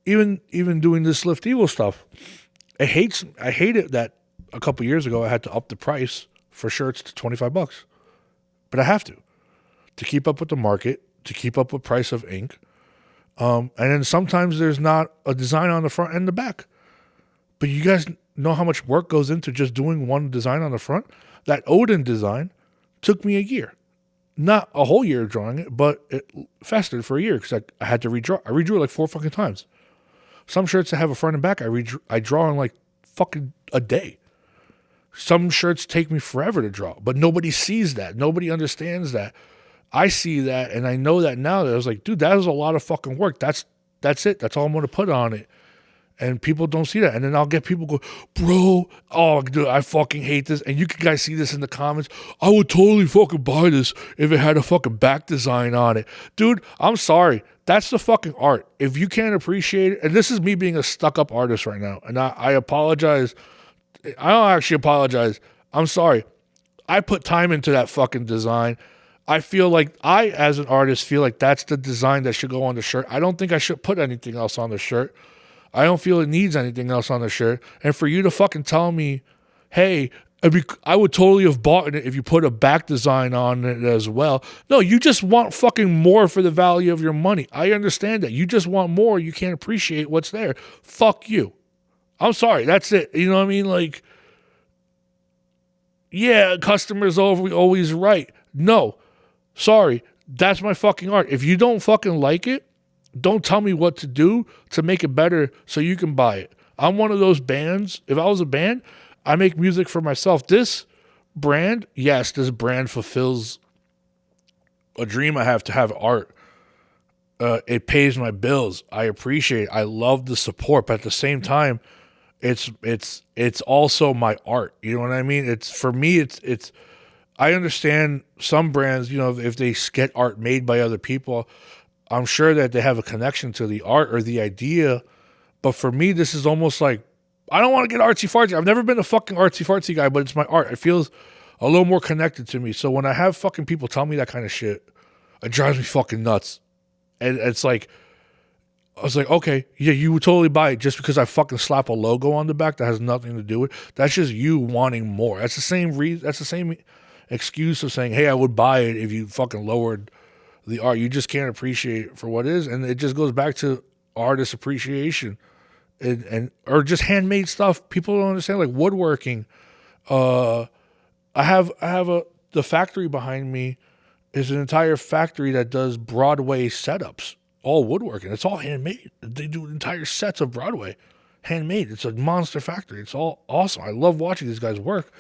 Even doing this Lift Evil stuff. I hate it that a couple years ago I had to up the price for shirts to $25. But I have to keep up with the market, to keep up with price of ink. And then sometimes there's not a design on the front and the back. But you guys know how much work goes into just doing one design on the front? That Odin design took me a year. Not a whole year drawing it, but it festered for a year because I had to redraw. I redrew it like 4 fucking times. Some shirts that have a front and back, I draw in like fucking a day. Some shirts take me forever to draw, but nobody sees that. Nobody understands that. I see that, and I know that now. That I was like, dude, that is a lot of fucking work. That's it. That's all I'm going to put on it. And people don't see that. And then I'll get people go, bro, oh, dude, I fucking hate this. And you can guys see this in the comments. I would totally fucking buy this if it had a fucking back design on it. Dude, I'm sorry. That's the fucking art. If you can't appreciate it, and this is me being a stuck-up artist right now, and I apologize. I don't actually apologize. I'm sorry. I put time into that fucking design. I feel like as an artist, feel like that's the design that should go on the shirt. I don't think I should put anything else on the shirt. I don't feel it needs anything else on the shirt. And for you to fucking tell me, hey, I would totally have bought it if you put a back design on it as well. No, you just want fucking more for the value of your money. I understand that. You just want more. You can't appreciate what's there. Fuck you. I'm sorry. That's it. You know what I mean? Like, yeah, customer's always right. No. Sorry. That's my fucking art. If you don't fucking like it, don't tell me what to do to make it better so you can buy it. I'm one of those bands. If I was a band, I make music for myself. This brand fulfills a dream I have to have art. It pays my bills. I appreciate it. I love the support, but at the same time, it's also my art. You know what I mean? It's for me. It's. I understand some brands. If they get art made by other people, I'm sure that they have a connection to the art or the idea. But for me, this is almost like, I don't want to get artsy fartsy. I've never been a fucking artsy fartsy guy, but it's my art. It feels a little more connected to me. So when I have fucking people tell me that kind of shit, it drives me fucking nuts. And it's like, I was like, okay, yeah, you would totally buy it just because I fucking slap a logo on the back that has nothing to do with it. That's just you wanting more. That's the same reason. That's the same excuse of saying, hey, I would buy it if you fucking lowered the art. You just can't appreciate it for what it is. And it just goes back to artist appreciation and or just handmade stuff. People don't understand, like woodworking. I have the factory behind me is an entire factory that does Broadway setups, all woodworking. It's all handmade. They do entire sets of Broadway, handmade. It's a monster factory. It's all awesome. I love watching these guys work,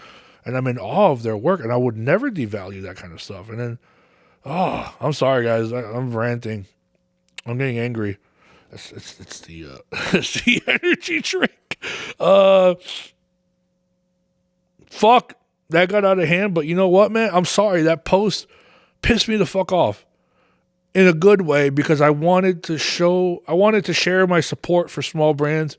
and I'm in awe of their work, and I would never devalue that kind of stuff. And then, I'm sorry, guys. I'm ranting. I'm getting angry. It's the it's the energy drink. Fuck. That got out of hand, but you know what, man? I'm sorry. That post pissed me the fuck off in a good way because I wanted to share my support for small brands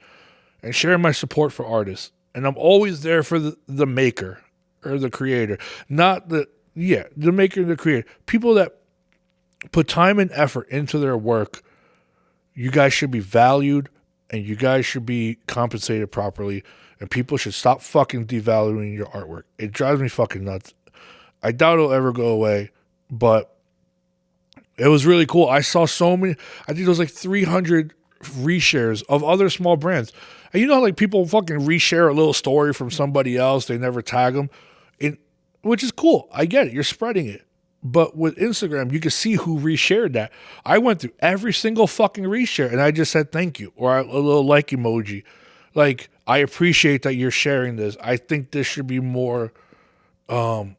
and share my support for artists. And I'm always there for the maker or the creator, not the maker and the creator. People that put time and effort into their work, you guys should be valued and you guys should be compensated properly. And people should stop fucking devaluing your artwork. It drives me fucking nuts. I doubt it'll ever go away, but it was really cool. I saw so many, I think there was like 300 reshares of other small brands. And you know how like people fucking reshare a little story from somebody else, they never tag them, which is cool. I get it. You're spreading it. But with Instagram, you can see who reshared that. I went through every single fucking reshare and I just said thank you or a little like emoji. Like, I appreciate that you're sharing this. I think this should be more, I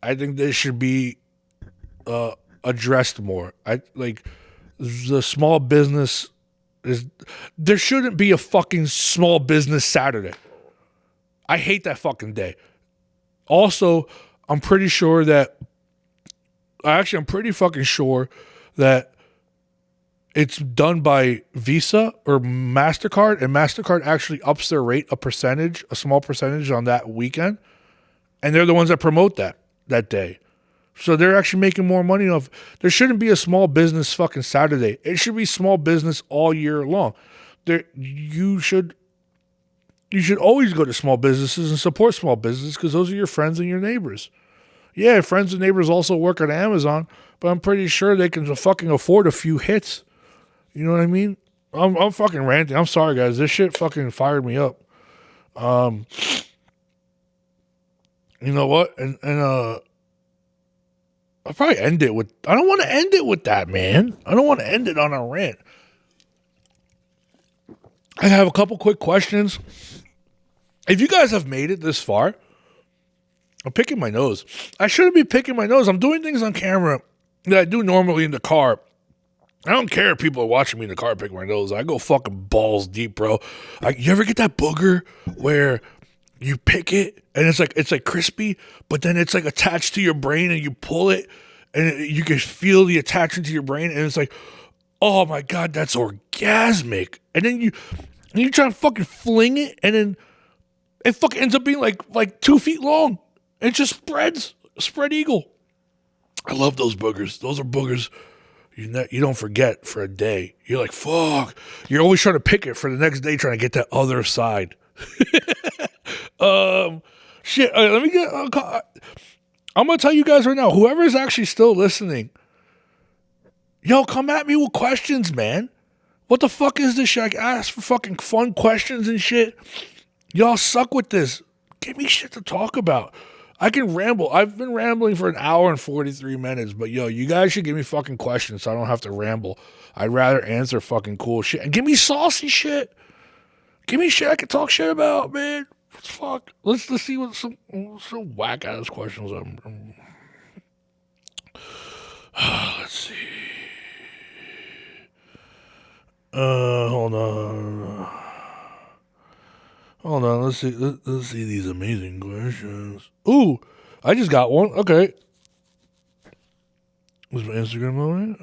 think this should be addressed more. I like the small business there shouldn't be a fucking small business Saturday. I hate that fucking day. Also, I'm pretty fucking sure that it's done by Visa or MasterCard, and MasterCard actually ups their rate a small percentage on that weekend, and they're the ones that promote that day. So they're actually making more money off. There shouldn't be a small business fucking Saturday. It should be small business all year long. You should always go to small businesses and support small businesses because those are your friends and your neighbors. Yeah, friends and neighbors also work at Amazon, but I'm pretty sure they can fucking afford a few hits. You know what I mean? I'm fucking ranting. I'm sorry, guys. This shit fucking fired me up. You know what? And I'll probably end it with... I don't want to end it with that, man. I don't want to end it on a rant. I have a couple quick questions. If you guys have made it this far, I'm picking my nose. I shouldn't be picking my nose. I'm doing things on camera that I do normally in the car. I don't care if people are watching me in the car pick my nose. I go fucking balls deep, bro. You ever get that booger where you pick it and it's like crispy, but then it's like attached to your brain and you pull it and you can feel the attachment to your brain and it's like, oh my God, that's orgasmic. And then you try to fucking fling it and then it fucking ends up being like 2 feet long. It just spread eagle. I love those boogers. Those are boogers you don't forget for a day. You're like, fuck. You're always trying to pick it for the next day, trying to get that other side. Shit. Let me get. I'm gonna tell you guys right now. Whoever is actually still listening, yo, come at me with questions, man. What the fuck is this shit? I ask for fucking fun questions and shit. Y'all suck with this. Give me shit to talk about. I can ramble. I've been rambling for 1 hour and 43 minutes, but yo, you guys should give me fucking questions so I don't have to ramble. I'd rather answer fucking cool shit. And give me saucy shit. Give me shit I can talk shit about, man. Fuck. Let's see what some whack ass questions I'm let's see. Hold on. Let's see these amazing questions. Ooh, I just got one. Okay. Was my Instagram moment?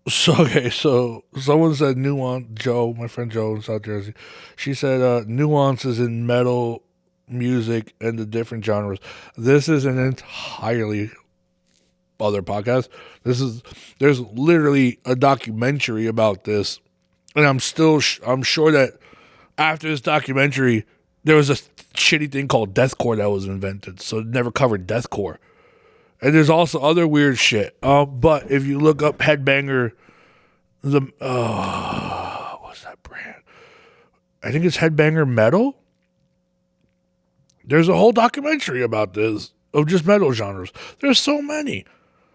So okay, so someone said nuance. Joe, my friend Joe in South Jersey, she said nuances in metal music and the different genres. This is an entirely other podcast. There's literally a documentary about this, and I'm sure that after this documentary, there was a shitty thing called deathcore that was invented, so it never covered deathcore. And there's also other weird shit. But if you look up Headbanger, what's that brand? I think it's Headbanger Metal. There's a whole documentary about this of just metal genres. There's so many.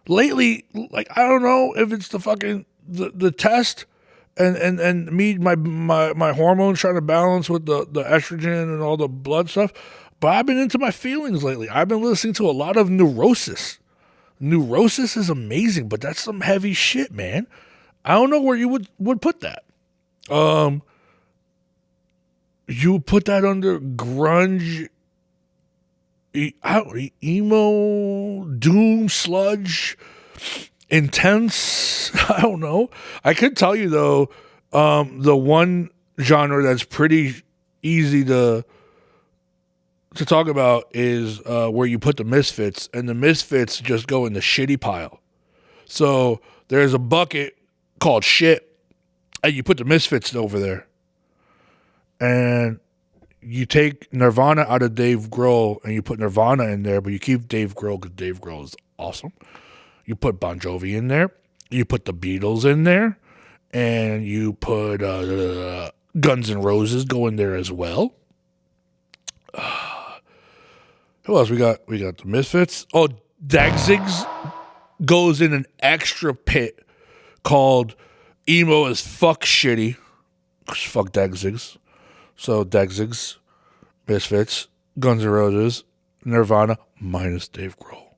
Lately, like I don't know if it's the fucking the test and me my hormones trying to balance with the estrogen and all the blood stuff. But I've been into my feelings lately. I've been listening to a lot of Neurosis. Neurosis is amazing, but that's some heavy shit, man. I don't know where you would put that. You would put that under grunge, emo, doom, sludge, intense. I don't know. I could tell you though, the one genre that's pretty easy to talk about is where you put the Misfits, and the Misfits just go in the shitty pile. So there's a bucket called shit, and you put the Misfits over there. And you take Nirvana out of Dave Grohl, and you put Nirvana in there, but you keep Dave Grohl because Dave Grohl is awesome. You put Bon Jovi in there. You put the Beatles in there. And you put Guns N' Roses go in there as well. Who else we got? We got the Misfits. Oh, Dagzig's goes in an extra pit called emo as fuck shitty. Fuck Dagzig's. So Dagzig's, Misfits, Guns N' Roses, Nirvana minus Dave Grohl,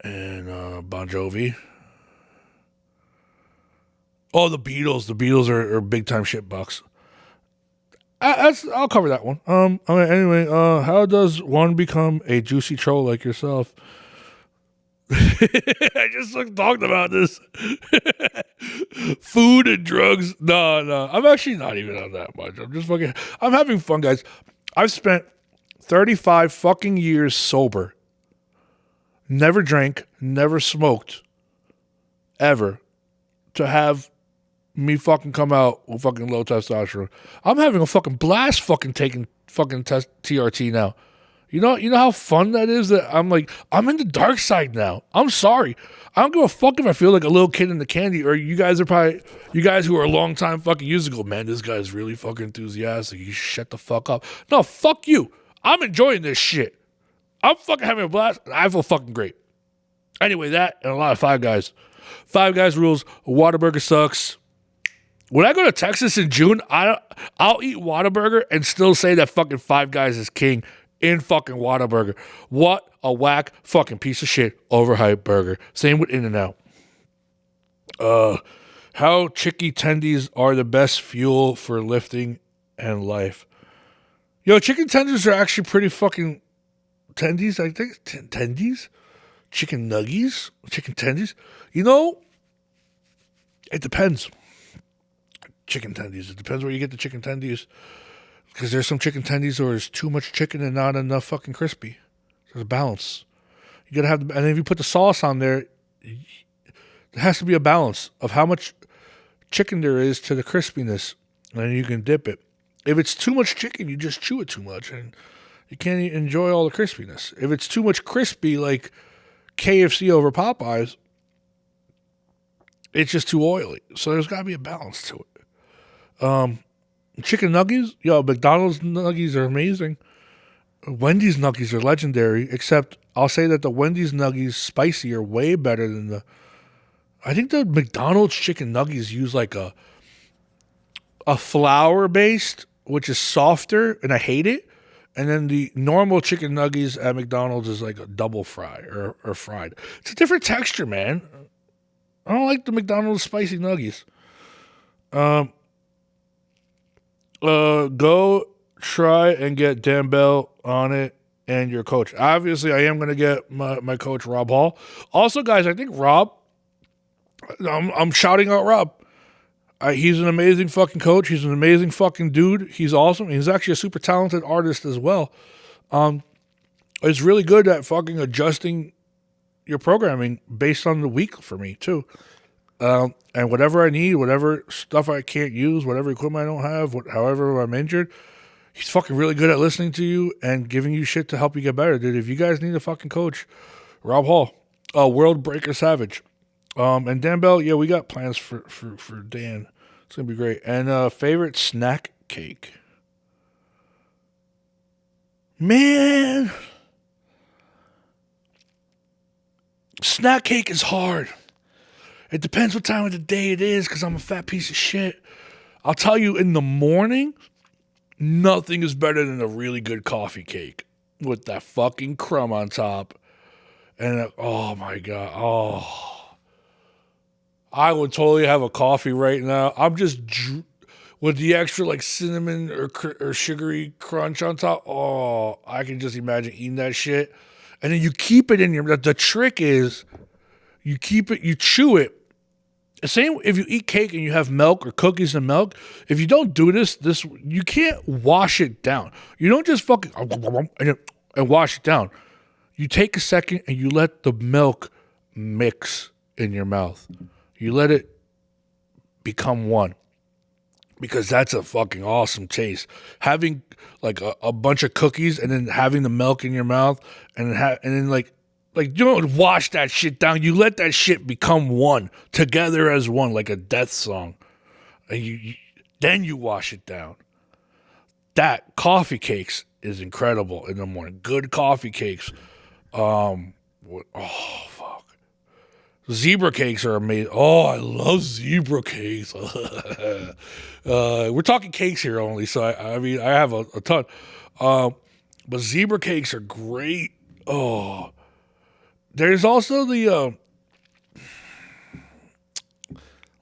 and Bon Jovi. Oh, the Beatles. The Beatles are big time shitbox. I'll cover that one. Anyway, how does one become a juicy troll like yourself? I just talked about this. Food and drugs. No. I'm actually not even on that much. I'm having fun, guys. I've spent 35 fucking years sober. Never drank, never smoked. Ever. To have me fucking come out with fucking low testosterone. I'm having a fucking blast fucking taking fucking TRT now. You know how fun that is? That I'm in the dark side now. I'm sorry. I don't give a fuck if I feel like a little kid in the candy, or you guys who are a long time fucking users go, man, this guy's really fucking enthusiastic. You shut the fuck up. No, fuck you. I'm enjoying this shit. I'm fucking having a blast. I feel fucking great. Anyway, that and a lot of Five Guys. Five Guys rules. Whataburger sucks. When I go to Texas in June, I'll eat Whataburger and still say that fucking Five Guys is king in fucking Whataburger. What a whack fucking piece of shit overhyped burger. Same with In-N-Out. How chicky tendies are the best fuel for lifting and life. Yo, chicken tenders are actually pretty fucking tendies, I think. Tendies? Chicken nuggies? Chicken tendies? You know, it depends. Chicken tendies. It depends where you get the chicken tendies. Because there's some chicken tendies where there's too much chicken and not enough fucking crispy. There's a balance. You gotta have, and if you put the sauce on there, there has to be a balance of how much chicken there is to the crispiness, and then you can dip it. If it's too much chicken, you just chew it too much, and you can't enjoy all the crispiness. If it's too much crispy, like KFC over Popeyes, it's just too oily. So there's gotta be a balance to it. Chicken nuggets, yo, McDonald's nuggies are amazing. Wendy's nuggies are legendary, except I'll say that the Wendy's nuggies spicy are way better than I think the McDonald's chicken nuggets use like a flour based, which is softer, and I hate it. And then the normal chicken nuggets at McDonald's is like a double fry or fried. It's a different texture, man. I don't like the McDonald's spicy nuggets. Go try and get Dan Bell on it and your coach. Obviously, I am going to get my coach, Rob Hall. Also, guys, I think Rob I'm shouting out Rob. He's an amazing fucking coach. He's an amazing fucking dude. He's awesome. He's actually a super talented artist as well. It's really good at fucking adjusting your programming based on the week for me too. And whatever I need, whatever stuff I can't use, whatever equipment I don't have, however I'm injured, he's fucking really good at listening to you and giving you shit to help you get better, dude. If you guys need a fucking coach, Rob Hall, World Breaker Savage. And Dan Bell, yeah, we got plans for Dan. It's gonna be great. And favorite snack cake. Man, snack cake is hard. It depends what time of the day it is, because I'm a fat piece of shit. I'll tell you, in the morning, nothing is better than a really good coffee cake with that fucking crumb on top. And oh my God, oh. I would totally have a coffee right now. I'm just with the extra like cinnamon or sugary crunch on top. Oh, I can just imagine eating that shit. And then you keep it in your. The trick is, you keep it, you chew it. Same if you eat cake and you have milk or cookies and milk. If you don't do this you can't wash it down. You don't just fucking and wash it down. You take a second and you let the milk mix in your mouth. You let it become one, because that's a fucking awesome taste. Having like a bunch of cookies and then having the milk in your mouth and then like you don't wash that shit down. You let that shit become one, together as one, like a death song. And then you wash it down. That coffee cakes is incredible in the morning. Good coffee cakes. Oh fuck. Zebra cakes are amazing. Oh, I love zebra cakes. We're talking cakes here only, so I mean I have a ton. But zebra cakes are great. Oh. There's also the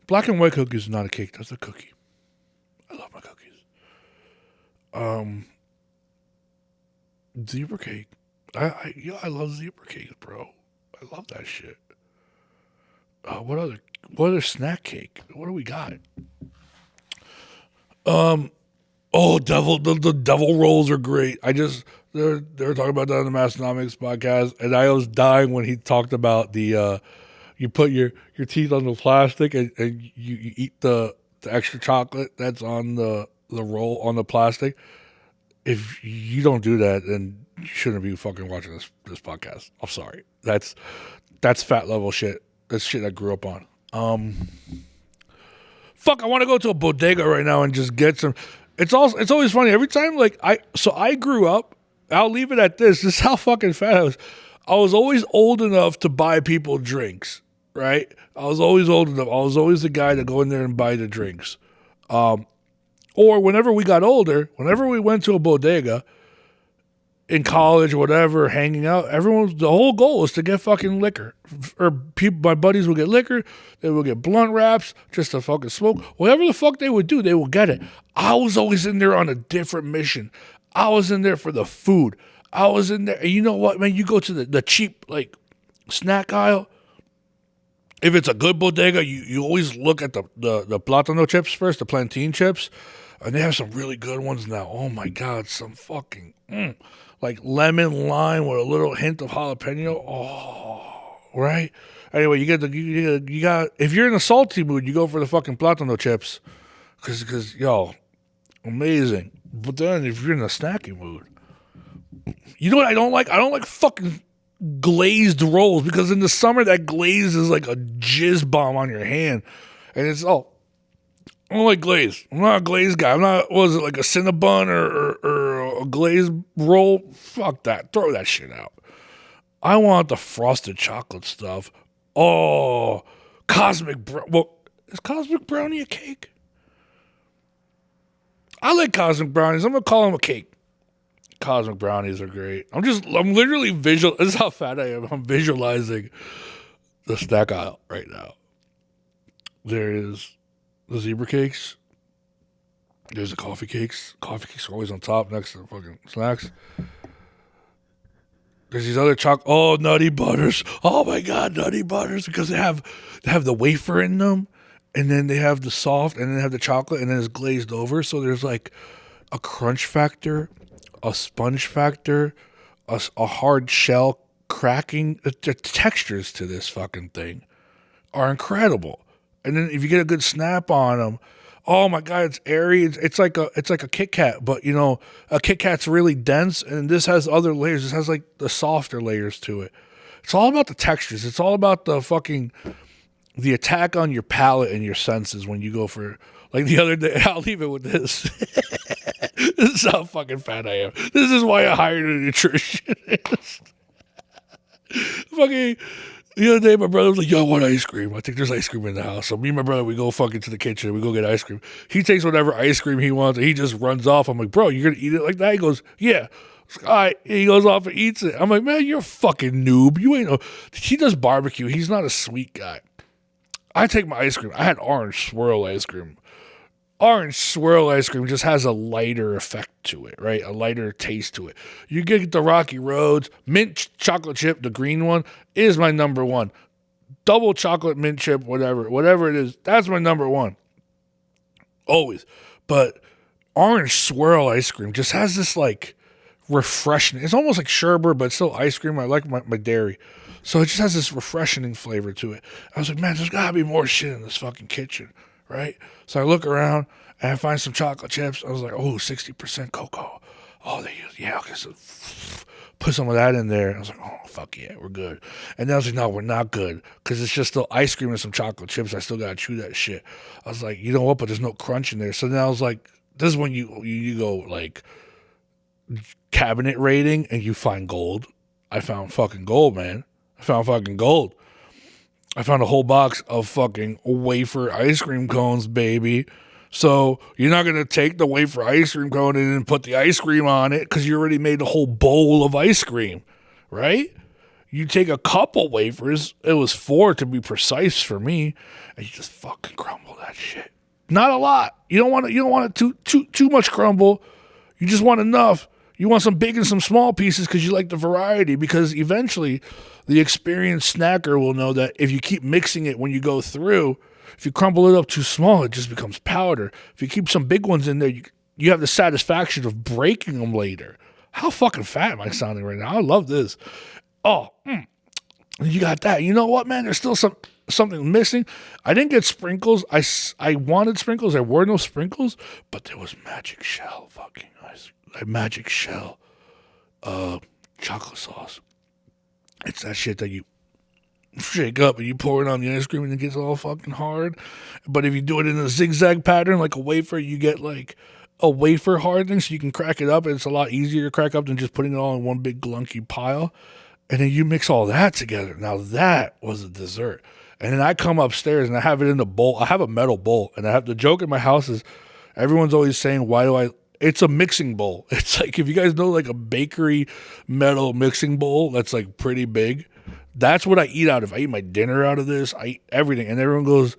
black and white cookies is not a cake. That's a cookie. I love my cookies. Zebra cake. I love zebra cakes, bro. I love that shit. What other snack cake? What do we got? The devil rolls are great. They're talking about that on the Mastonomics podcast, and I was dying when he talked about the you put your teeth on the plastic and you eat the extra chocolate that's on the roll on the plastic. If you don't do that, then you shouldn't be fucking watching this podcast. I'm sorry. That's fat level shit. That's shit I grew up on. Fuck, I want to go to a bodega right now and just get some. It's always funny every time. Like I grew up. I'll leave it at this. This is how fucking fat I was. I was always old enough to buy people drinks, right? I was always old enough. I was always the guy to go in there and buy the drinks. Or whenever we got older, whenever we went to a bodega in college or whatever, hanging out, the whole goal was to get fucking liquor. My buddies would get liquor. They would get blunt wraps just to fucking smoke. Whatever the fuck they would do, they would get it. I was always in there on a different mission. I was in there for the food. I was in there. And you know what, man? You go to the cheap, like, snack aisle. If it's a good bodega, you always look at the plátano chips first, the plantain chips. And they have some really good ones now. Oh, my God. Some fucking, like lemon lime with a little hint of jalapeno. Oh, right? Anyway, you got, if you're in a salty mood, you go for the fucking plátano chips. Because, yo, amazing. But then if you're in a snacking mood, you know what I don't like? I don't like fucking glazed rolls, because in the summer that glaze is like a jizz bomb on your hand. And I don't like glaze. I'm not a glaze guy. I'm not, was it like a Cinnabon or a glazed roll? Fuck that. Throw that shit out. I want the frosted chocolate stuff. Oh, well, is Cosmic Brownie a cake? I like Cosmic Brownies. I'm going to call them a cake. Cosmic Brownies are great. I'm literally this is how fat I am. I'm visualizing the snack aisle right now. There is the zebra cakes. There's the coffee cakes. Coffee cakes are always on top next to the fucking snacks. there's these other Nutty Butters. Oh my God, Nutty Butters, because they have the wafer in them, and then they have the soft, and then they have the chocolate, and then it's glazed over. So there's like a crunch factor, a sponge factor, a hard shell cracking. The textures to this fucking thing are incredible. And then if you get a good snap on them, oh my God, it's airy. It's like a Kit Kat, but you know, a Kit Kat's really dense, and this has other layers. This has like the softer layers to it. It's all about the textures. It's all about the attack on your palate and your senses when you go for, like the other day. I'll leave it with this. This is how fucking fat I am. This is why I hired a nutritionist. Fucking. The other day, my brother was like, yo, I want ice cream. I think there's ice cream in the house. So me and my brother, we go fucking to the kitchen. We go get ice cream. He takes whatever ice cream he wants, and he just runs off. I'm like, bro, you're going to eat it like that? He goes, yeah. All right. He goes off and eats it. I'm like, man, you're a fucking noob. You ain't no. He does barbecue. He's not a sweet guy. I take my ice cream. I had orange swirl ice cream. Orange swirl ice cream just has a lighter effect to it, right? A lighter taste to it. You get the Rocky Roads, mint chocolate chip, the green one, is my number one. Double chocolate mint chip, whatever it is, that's my number one. Always. But orange swirl ice cream just has this like refreshing. It's almost like sherbet, but it's still ice cream. I like my dairy. So it just has this refreshing flavor to it. I was like, man, there's gotta be more shit in this fucking kitchen. Right? So I look around and I find some chocolate chips. I was like, oh, 60% cocoa. Oh, they use, yeah, okay, so put some of that in there. I was like, oh, fuck yeah, we're good. And then I was like, no, we're not good, because it's just still ice cream and some chocolate chips. I still got to chew that shit. I was like, you know what, but there's no crunch in there. So then I was like, this is when you go like cabinet rating and you find gold. I found fucking gold, man. I found fucking gold. I found a whole box of fucking wafer ice cream cones, baby. So you're not going to take the wafer ice cream cone and put the ice cream on it because you already made a whole bowl of ice cream, right? You take a couple wafers, it was 4 to be precise for me, and you just fucking crumble that shit. Not a lot. You don't want it too much crumble. You just want enough. You want some big and some small pieces because you like the variety, because eventually the experienced snacker will know that if you keep mixing it when you go through, if you crumble it up too small, it just becomes powder. If you keep some big ones in there, you have the satisfaction of breaking them later. How fucking fat am I sounding right now? I love this. Oh, you got that. You know what, man? There's still something missing. I didn't get sprinkles. I wanted sprinkles. There were no sprinkles, but there was magic shell fucking ice. Magic shell chocolate sauce. It's that shit that you shake up and you pour it on the ice cream and it gets all fucking hard. But if you do it in a zigzag pattern like a wafer, you get like a wafer hardening, so you can crack it up, and it's a lot easier to crack up than just putting it all in one big glunky pile. And then you mix all that together. Now that was a dessert. And then I come upstairs and I have it in a bowl. I have a metal bowl, and I have the joke in my house is everyone's always saying, why do I... It's a mixing bowl. It's like, if you guys know like a bakery metal mixing bowl that's like pretty big, that's what I eat out of. I eat my dinner out of this. I eat everything. And everyone goes,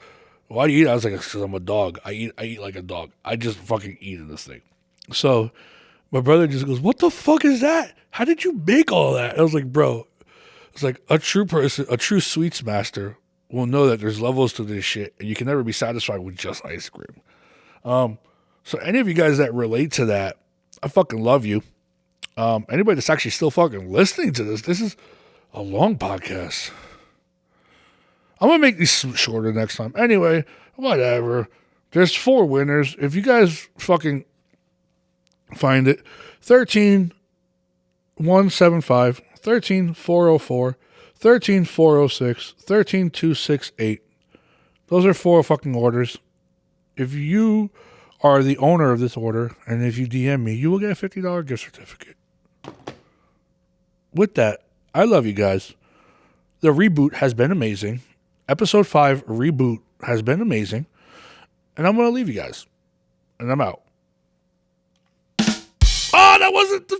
why do you eat? I was like, because I'm a dog. I eat like a dog. I just fucking eat in this thing. So my brother just goes, what the fuck is that? How did you make all that? I was like, bro, it's like a true person, a true sweets master will know that there's levels to this shit, and you can never be satisfied with just ice cream. So any of you guys that relate to that, I fucking love you. Anybody that's actually still fucking listening to this is a long podcast. I'm going to make these shorter next time. Anyway, whatever. There's 4 winners. If you guys fucking find it, 13-175, 13-404, 13-406, 13-268. Those are 4 fucking orders. If you are the owner of this order, and if you DM me, you will get a $50 gift certificate. With that, I love you guys. The reboot has been amazing. Episode 5 reboot has been amazing. And I'm going to leave you guys. And I'm out. Oh, that wasn't the